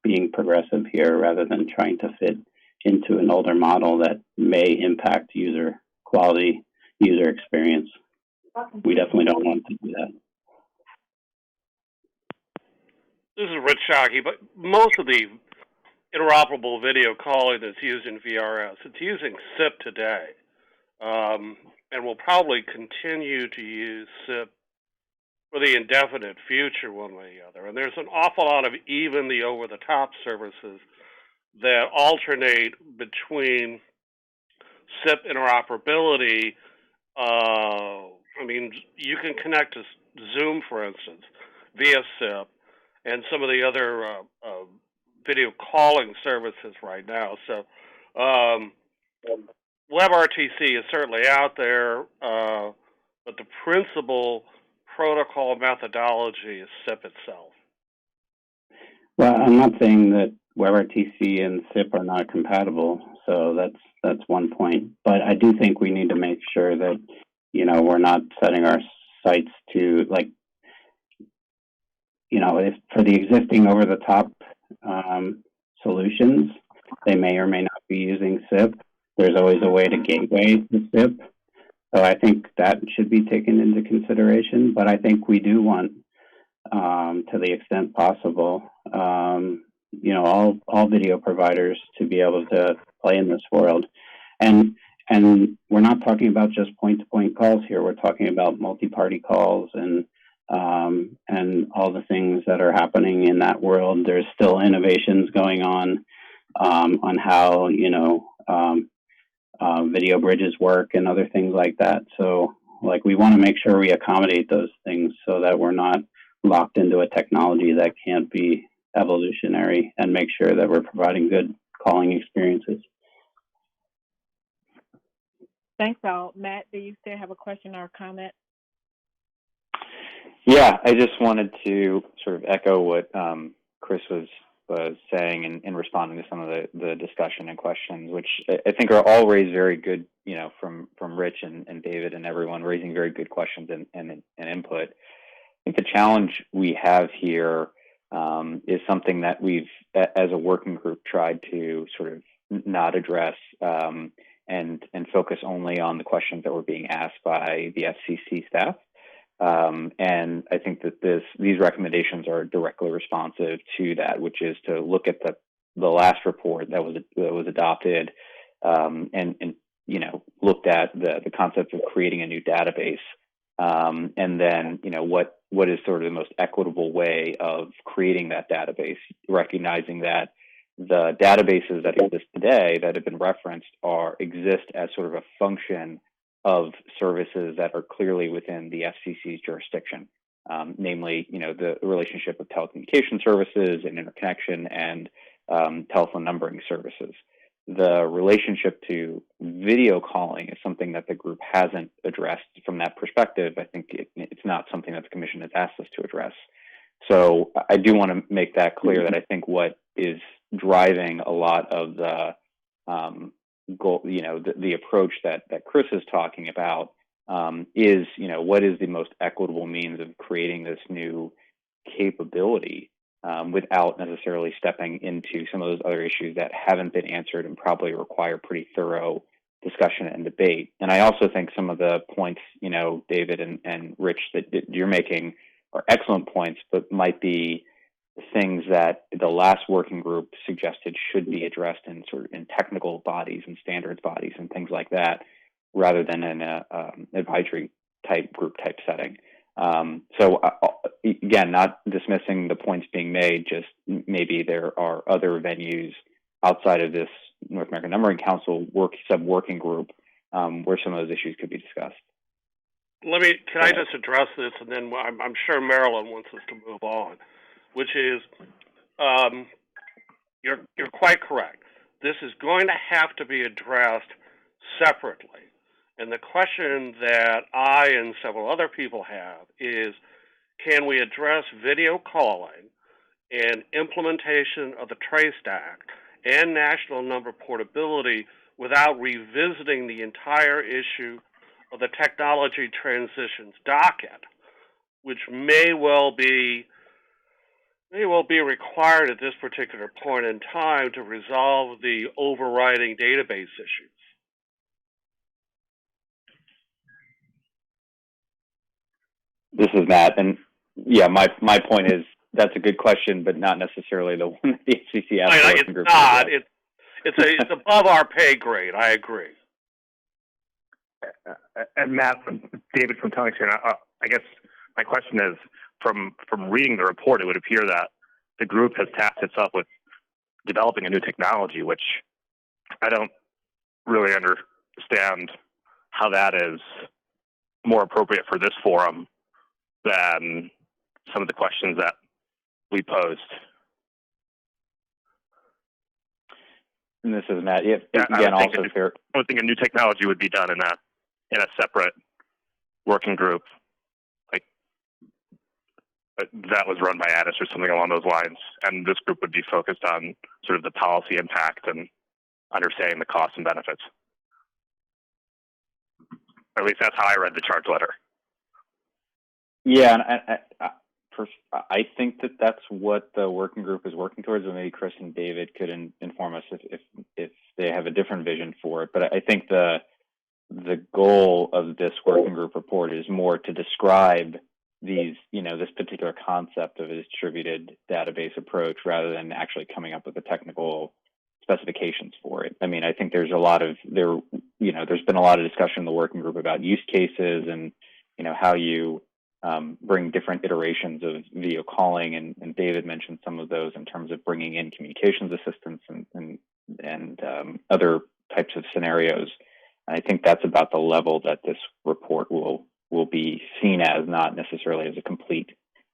being progressive here rather than trying to fit into an older model that may impact user quality, user experience. We definitely don't want to do that. This is Rich Shockey, but most of the interoperable video calling that's used in VRS, it's using SIP today, and will probably continue to use SIP for the indefinite future one way or the other. And there's an awful lot of even the over-the-top services that alternate between SIP interoperability. You can connect to Zoom, for instance, via SIP, and some of the other video calling services right now. So WebRTC is certainly out there, but the principal protocol methodology is SIP itself. Well, I'm not saying that WebRTC and SIP are not compatible, so that's one point. But I do think we need to make sure that, you know, we're not setting our sights to, like, you know, if for the existing over-the-top solutions, they may or may not be using SIP. There's always a way to gateway to SIP. So I think that should be taken into consideration. But I think we do want, to the extent possible, you know, all video providers to be able to play in this world. And we're not talking about just point-to-point calls here. We're talking about multi-party calls and all the things that are happening in that world. There's still innovations going on how, you know, video bridges work and other things like that. So, like, we want to make sure we accommodate those things so that we're not locked into a technology that can't be evolutionary, and make sure that we're providing good calling experiences. Thanks, all. Matt, do you still have a question or a comment? Yeah, I just wanted to sort of echo what Chris was saying in responding to some of the discussion and questions, which I think are all raised very good, you know, from Rich and David and everyone raising very good questions and input. I think the challenge we have here is something that we've, as a working group, tried to sort of not address and focus only on the questions that were being asked by the FCC staff. And I think that these recommendations are directly responsive to that, which is to look at the last report that was adopted and you know, looked at the concept of creating a new database, and then, you know, what is sort of the most equitable way of creating that database, recognizing that the databases that exist today that have been referenced exist as sort of a function of services that are clearly within the FCC's jurisdiction, namely, you know, the relationship of telecommunication services and interconnection and telephone numbering services. The relationship to video calling is something that the group hasn't addressed from that perspective. I think it's not something that the Commission has asked us to address. So I do want to make that clear, that I think what is driving a lot of the goal, you know, the approach that Chris is talking about is, you know, what is the most equitable means of creating this new capability without necessarily stepping into some of those other issues that haven't been answered and probably require pretty thorough discussion and debate. And I also think some of the points, you know, David and Rich, that you're making are excellent points, but might be things that the last working group suggested should be addressed in sort of in technical bodies and standards bodies and things like that, rather than in a advisory group type setting. So again, not dismissing the points being made, just maybe there are other venues outside of this North American Numbering Council sub-working group where some of those issues could be discussed. Can I just address this, and then I'm sure Marilyn wants us to move on, which is, you're quite correct. This is going to have to be addressed separately. And the question that I and several other people have is, can we address video calling and implementation of the TRACE Act and national number portability without revisiting the entire issue of the technology transitions docket, which may well be required at this particular point in time to resolve the overriding database issues? This is Matt, and yeah, my point is that's a good question, but not necessarily the one that the HCC asked. It's not. It's above our pay grade. I agree. And Matt, David from Television, I guess my question is, from reading the report, it would appear that the group has tasked itself with developing a new technology, which I don't really understand how that is more appropriate for this forum than some of the questions that we posed. And this is Matt. Again, I don't think a new technology would be done in a separate working group. that was run by Addis or something along those lines, and this group would be focused on sort of the policy impact and understanding the costs and benefits. Or at least that's how I read the charge letter. Yeah, and I think that that's what the working group is working towards, and maybe Chris and David could inform us if they have a different vision for it. But I think the goal of this working group report is more to describe these, this particular concept of a distributed database approach rather than actually coming up with the technical specifications for it. I mean, I think there's been a lot of discussion in the working group about use cases and, how you bring different iterations of video calling, and David mentioned some of those in terms of bringing in communications assistance and other types of scenarios. And I think that's about the level that this report will be seen as, not necessarily as a complete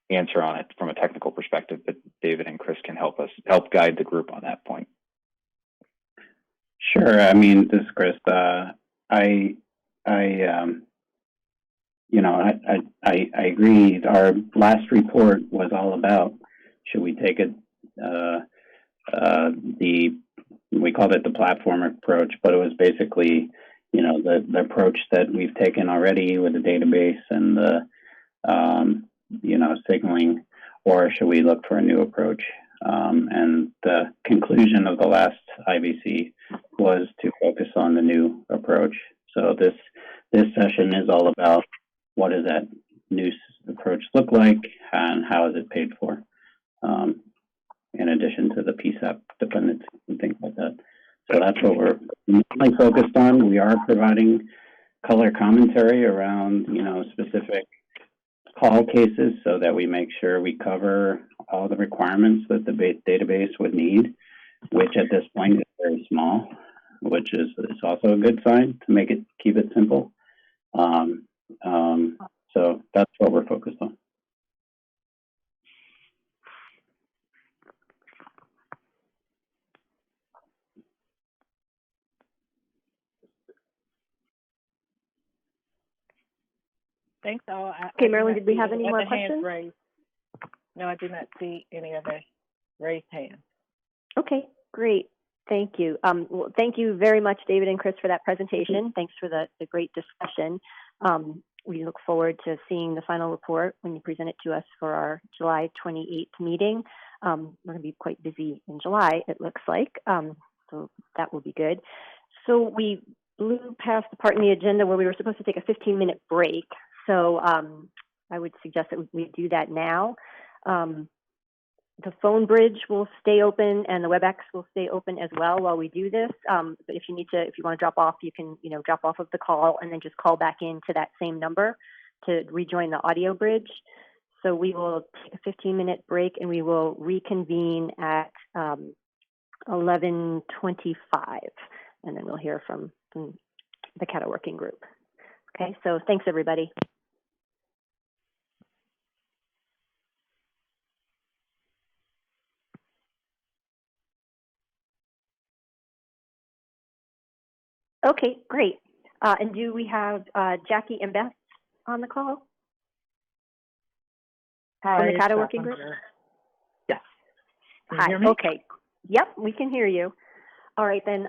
answer on it from a technical perspective, but David and Chris can help guide the group on that point. Sure. I mean, this is Chris. I agree. Our last report was all about, should we take it, we called it the platform approach, but it was basically, the approach that we've taken already with the database and the, signaling, or should we look for a new approach? And the conclusion of the last IBC was to focus on the new approach. So this session is all about what does that new approach look like and how is it paid for, in addition to the PSAP dependency and things like that. So that's what we're mainly focused on. We are providing color commentary around, specific call cases so that we make sure we cover all the requirements that the database would need, which at this point is very small, which is also a good sign to keep it simple. So that's what we're focused on. Thanks all. Okay, Marilyn, did we have any more questions? No, I do not see any other raised hands. Okay, great. Thank you. Well, thank you very much, David and Chris, for that presentation. Thanks for the great discussion. We look forward to seeing the final report when you present it to us for our July 28th meeting. We're going to be quite busy in July, it looks like, so that will be good. So we blew past the part in the agenda where we were supposed to take a 15-minute break. So I would suggest that we do that now. The phone bridge will stay open and the WebEx will stay open as well while we do this. But if you want to drop off, you can, drop off of the call and then just call back into that same number to rejoin the audio bridge. So we will take a 15-minute break and we will reconvene at 11:25, and then we'll hear from the CATA working group. Okay, so thanks everybody. Okay, great. And do we have Jackie and Beth on the call? Hi, from the CATA working group? Yes. Hi. Okay. Yep, we can hear you. All right, then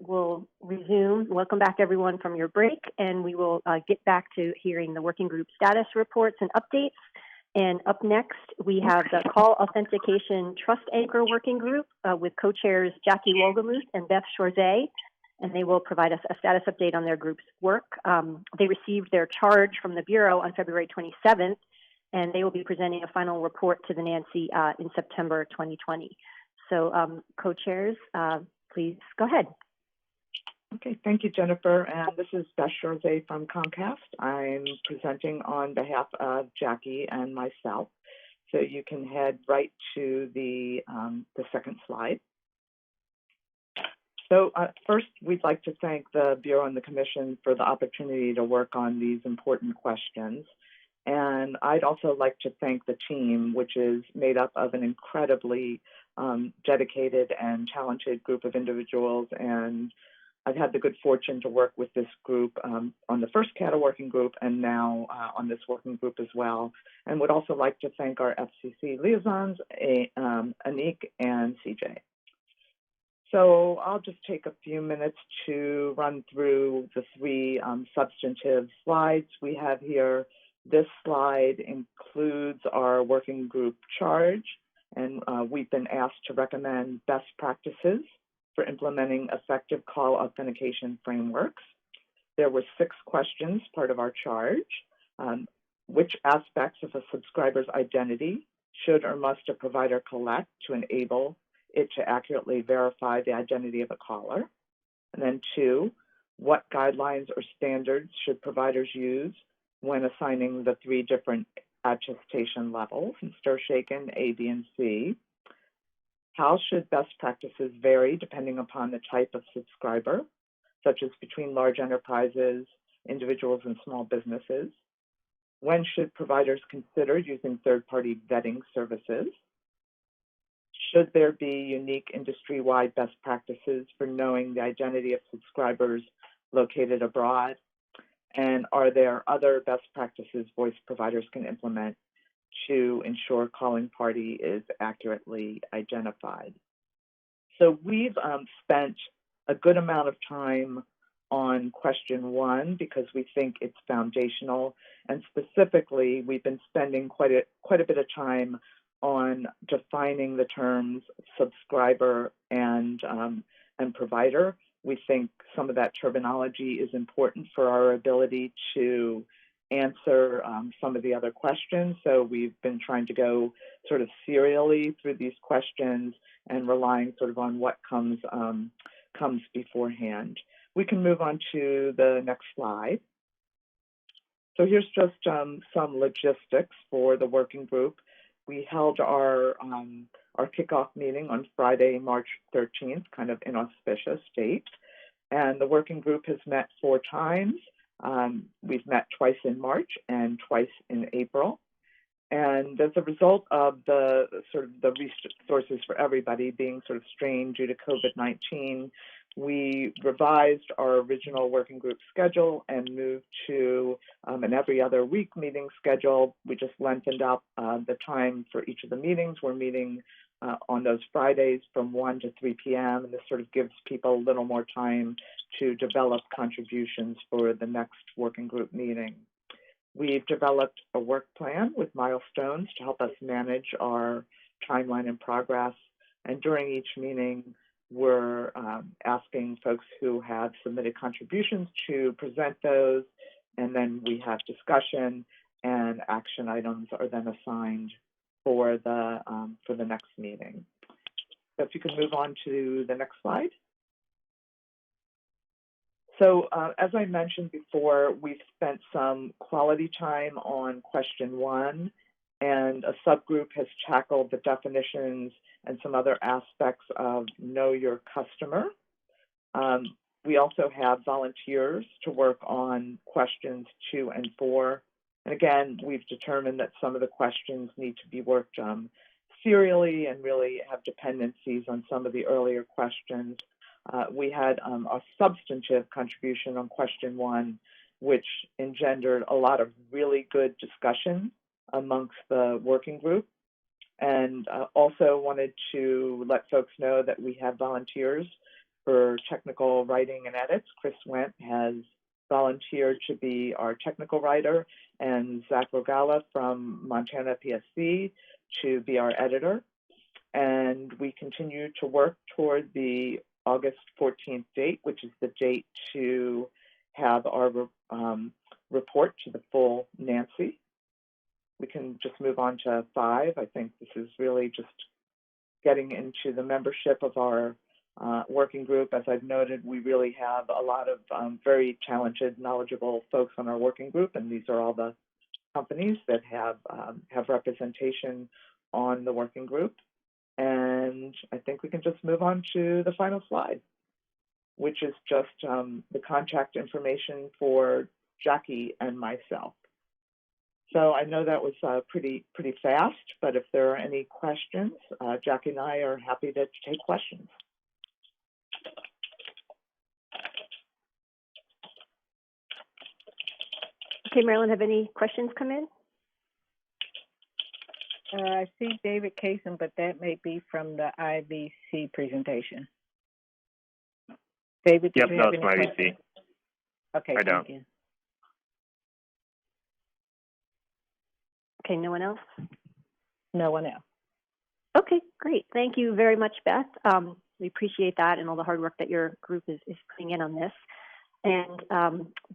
we'll resume. Welcome back, everyone, from your break, and we will get back to hearing the working group status reports and updates. And up next, we have the Call Authentication Trust Anchor Working Group with co-chairs Jackie Wolgemuth and Beth Chorzay, and they will provide us a status update on their group's work. They received their charge from the Bureau on February 27th, and they will be presenting a final report to the NANC in September 2020. So co-chairs, please go ahead. Okay, thank you, Jennifer. And this is Beth Chorzay from Comcast. I'm presenting on behalf of Jackie and myself. So you can head right to the second slide. So first, we'd like to thank the Bureau and the Commission for the opportunity to work on these important questions. And I'd also like to thank the team, which is made up of an incredibly dedicated and talented group of individuals. And I've had the good fortune to work with this group on the first CATA working group and now on this working group as well, and would also like to thank our FCC liaisons, Anik and CJ. So I'll just take a few minutes to run through the three substantive slides we have here. This slide includes our working group charge, and we've been asked to recommend best practices for implementing effective call authentication frameworks. There were 6 questions, part of our charge. Which aspects of a subscriber's identity should or must a provider collect to enable it to accurately verify the identity of a caller? And then 2, what guidelines or standards should providers use when assigning the 3 different attestation levels, stir shaken, A, B, and C? How should best practices vary depending upon the type of subscriber, such as between large enterprises, individuals, and small businesses? When should providers consider using third-party vetting services? Should there be unique industry-wide best practices for knowing the identity of subscribers located abroad? And are there other best practices voice providers can implement to ensure calling party is accurately identified? So we've spent a good amount of time on question 1 because we think it's foundational, and specifically we've been spending quite a bit of time on defining the terms subscriber and provider. We think some of that terminology is important for our ability to answer some of the other questions. So we've been trying to go sort of serially through these questions and relying sort of on what comes beforehand. We can move on to the next slide. So here's just some logistics for the working group. We held our kickoff meeting on Friday, March 13th, kind of inauspicious date. And the working group has met 4 times. We've met twice in March and twice in April. And as a result of the resources for everybody being sort of strained due to COVID-19, we revised our original working group schedule and moved to an every other week meeting schedule. We just lengthened up the time for each of the meetings. We're meeting on those Fridays from 1 to 3 p.m. And this sort of gives people a little more time to develop contributions for the next working group meeting. We've developed a work plan with milestones to help us manage our timeline and progress. And during each meeting, we're asking folks who have submitted contributions to present those, and then we have discussion, and action items are then assigned for the next meeting. So if you can move on to the next slide. So as I mentioned before, we've spent some quality time on question 1, and a subgroup has tackled the definitions and some other aspects of Know Your Customer. We also have volunteers to work on questions 2 and 4. And again, we've determined that some of the questions need to be worked serially and really have dependencies on some of the earlier questions. We had a substantive contribution on question 1, which engendered a lot of really good discussion amongst the working group. And also wanted to let folks know that we have volunteers for technical writing and edits. Chris Wendt has volunteered to be our technical writer, and Zach Rogala from Montana PSC to be our editor. And we continue to work toward the August 14th date, which is the date to have our report to the full NANC. We can just move on to 5. I think this is really just getting into the membership of our working group. As I've noted, we really have a lot of very talented, knowledgeable folks on our working group, and these are all the companies that have representation on the working group. And I think we can just move on to the final slide, which is just the contact information for Jackie and myself. So I know that was pretty fast, but if there are any questions, Jackie and I are happy to take questions. Okay, Marilyn, have any questions come in? I see David Kaysen, but that may be from the IVC presentation. David, do Yep, you no, have it's any my questions? IVC. Okay, I don't. thank you. Okay, no one else? No one else. Okay, great. Thank you very much, Beth. We appreciate that and all the hard work that your group is putting in on this. And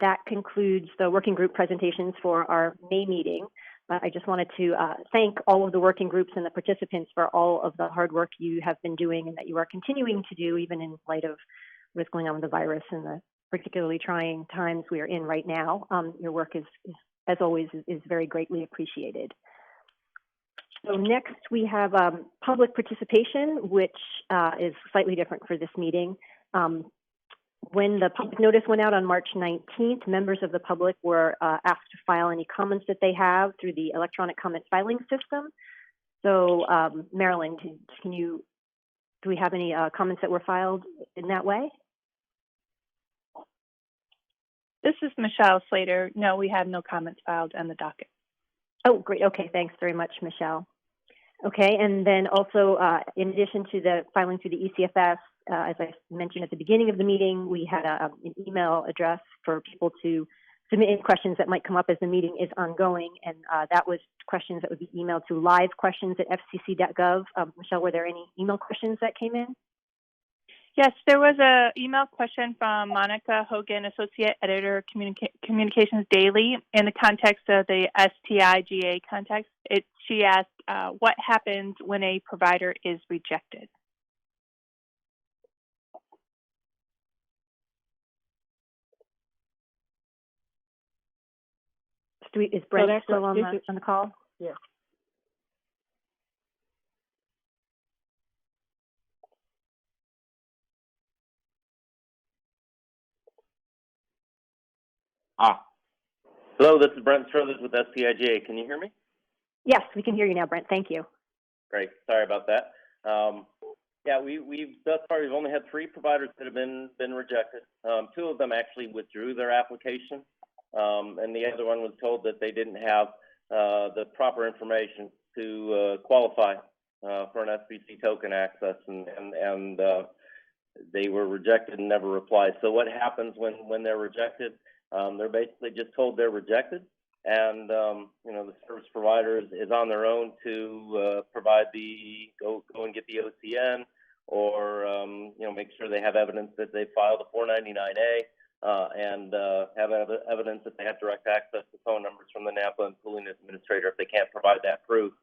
that concludes the working group presentations for our May meeting. I just wanted to thank all of the working groups and the participants for all of the hard work you have been doing and that you are continuing to do, even in light of what's going on with the virus and the particularly trying times we are in right now. Your work is as always, is very greatly appreciated. So next we have public participation, which is slightly different for this meeting. When the public notice went out on March 19th, members of the public were asked to file any comments that they have through the electronic comment filing system. So Marilyn, do we have any comments that were filed in that way? This is Michelle Slater. No, we have no comments filed on the docket. Oh, great. Okay, thanks very much, Michelle. Okay, and then also, in addition to the filing through the ECFS, as I mentioned at the beginning of the meeting, we had an email address for people to submit any questions that might come up as the meeting is ongoing, and that was questions that would be emailed to livequestions@fcc.gov. Michelle, were there any email questions that came in? Yes, there was an email question from Monica Hogan, Associate Editor, Communications Daily, in the context of the STI-GA context. She asked, what happens when a provider is rejected? Is Brent still on the call? Yeah. Hello, this is Brent Struthers with STI-GA. Can you hear me? Yes, we can hear you now, Brent. Thank you. Great. Sorry about that. Yeah, we've thus far we've only had 3 providers that have been rejected. 2 of them actually withdrew their application, and the other one was told that they didn't have the proper information to qualify for an SBC token access, and they were rejected and never replied. So what happens when they're rejected? They're basically just told they're rejected, and the service provider is on their own to provide go and get the OCN, or make sure they have evidence that they filed a 499A, and have evidence that they have direct access to phone numbers from the NAPA and pooling administrator. If they can't provide that proof,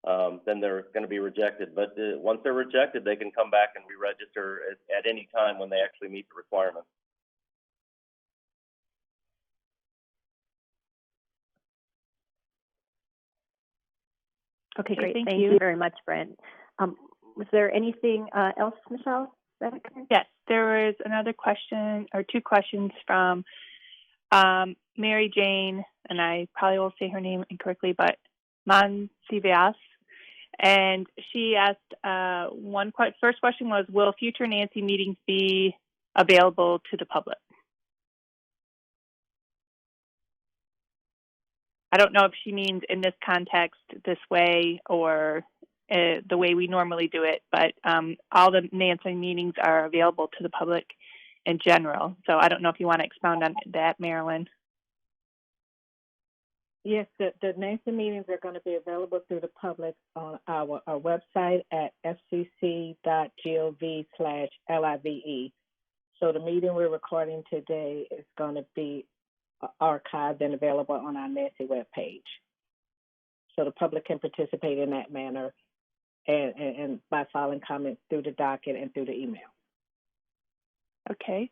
then they're going to be rejected. But once they're rejected, they can come back and re-register at any time when they actually meet the requirements. Okay, great. Thank you very much, Brent. Was there anything else, Michelle? Yes, there was another question, or 2 questions from Mary Jane, and I probably will say her name incorrectly, but Monsivias. And she asked, first question was, will future NANC meetings be available to the public? I don't know if she means in this context this way or the way we normally do it, but all the NANC meetings are available to the public in general. So I don't know if you want to expound on that, Marilyn. Yes, the NANC meetings are going to be available through the public on our website at fcc.gov/live. So the meeting we're recording today is going to be archived and available on our NANC webpage. So the public can participate in that manner and by filing comments through the docket and through the email. Okay.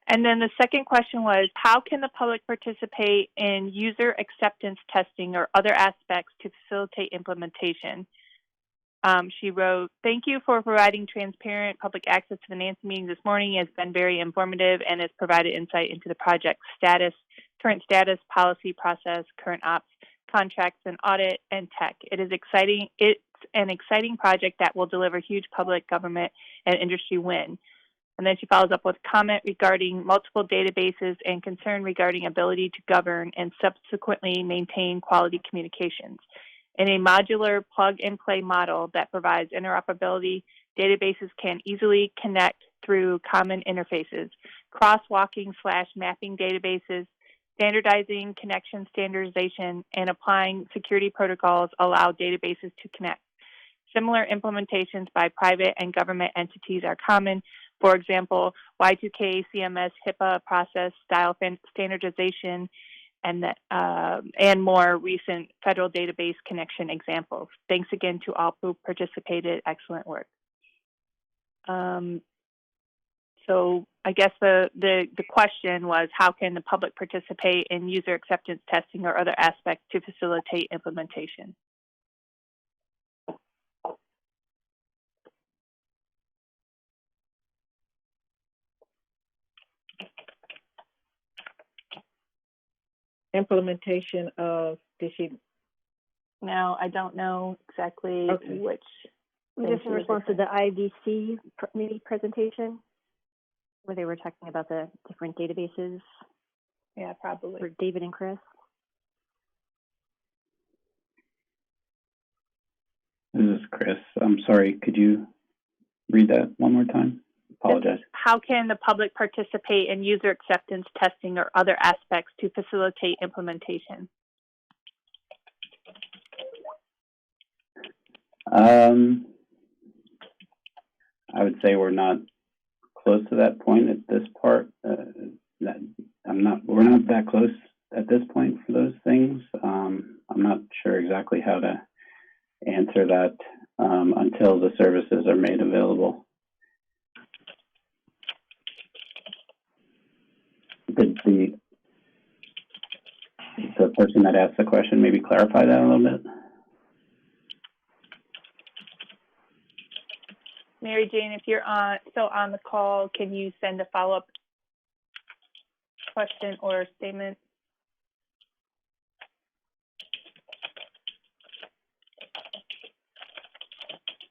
And then the second question was, how can the public participate in user acceptance testing or other aspects to facilitate implementation? She wrote, thank you for providing transparent public access to the NANC meeting this morning. It's been very informative and has provided insight into the project status, current status, policy process, current ops, contracts, and audit, and tech. It is exciting. It's an exciting project that will deliver huge public, government, and industry win. And then she follows up with comment regarding multiple databases and concern regarding ability to govern and subsequently maintain quality communications. In a modular plug-and-play model that provides interoperability, databases can easily connect through common interfaces. Crosswalking/mapping databases, standardizing connection standardization, and applying security protocols allow databases to connect. Similar implementations by private and government entities are common. For example, Y2K, CMS, HIPAA process, style standardization, and more recent federal database connection examples. Thanks again to all who participated. Excellent work. So I guess the question was, how can the public participate in user acceptance testing or other aspects to facilitate implementation? Implementation of, did she? No, I don't know exactly which. Just in response to the IVC maybe presentation, where they were talking about the different databases. Yeah, probably. For David and Chris. This is Chris. I'm sorry, could you read that one more time? Apologize. How can the public participate in user acceptance testing or other aspects to facilitate implementation? I would say we're not close to that point at this part. We're not that close at this point for those things. I'm not sure exactly how to answer that until the services are made available. Did the person that asked the question maybe clarify that a little bit? Mary Jane, if you're still on the call, can you send a follow-up question or statement?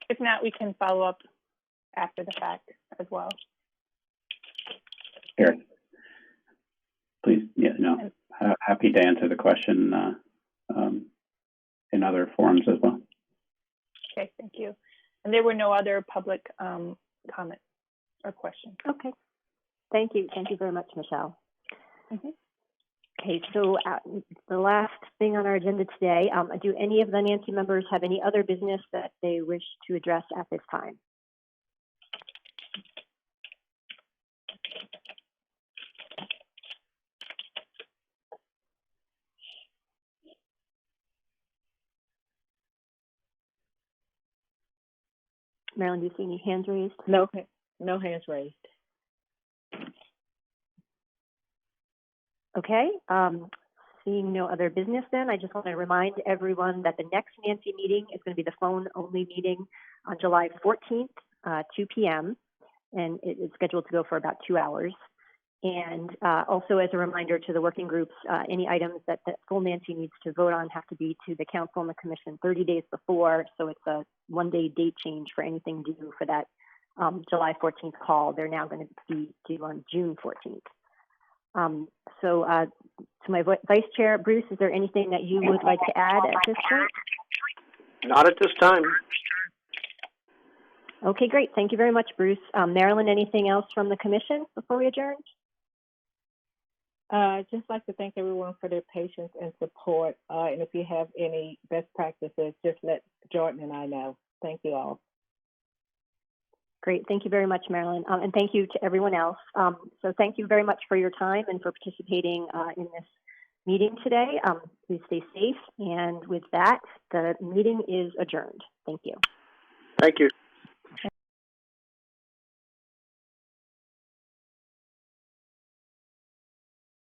If not, we can follow up after the fact as well. Sure. Please, yeah, no, happy to answer the question in other forums as well. Okay, thank you. And there were no other public comments or questions. Okay, thank you. Thank you very much, Michelle. Mm-hmm. Okay, so the last thing on our agenda today, do any of the NANC members have any other business that they wish to address at this time? Marilyn, do you see any hands raised? No hands raised. Okay, seeing no other business then, I just want to remind everyone that the next NANC meeting is going to be the phone-only meeting on July 14th, 2 p.m., and it is scheduled to go for about 2 hours. And also as a reminder to the working groups, any items that the full NANC needs to vote on have to be to the council and the commission 30 days before, so it's a one-day date change for anything due for that July 14th call. They're now going to be due on June 14th. So to my Vice Chair, Bruce, is there anything that you would like to add at this point? Not at this time. Okay, great. Thank you very much, Bruce. Marilyn, anything else from the commission before we adjourn? I'd just like to thank everyone for their patience and support. And if you have any best practices, just let Jordan and I know. Thank you all. Great. Thank you very much, Marilyn. And thank you to everyone else. So thank you very much for your time and for participating in this meeting today. Please stay safe. And with that, the meeting is adjourned. Thank you. Thank you.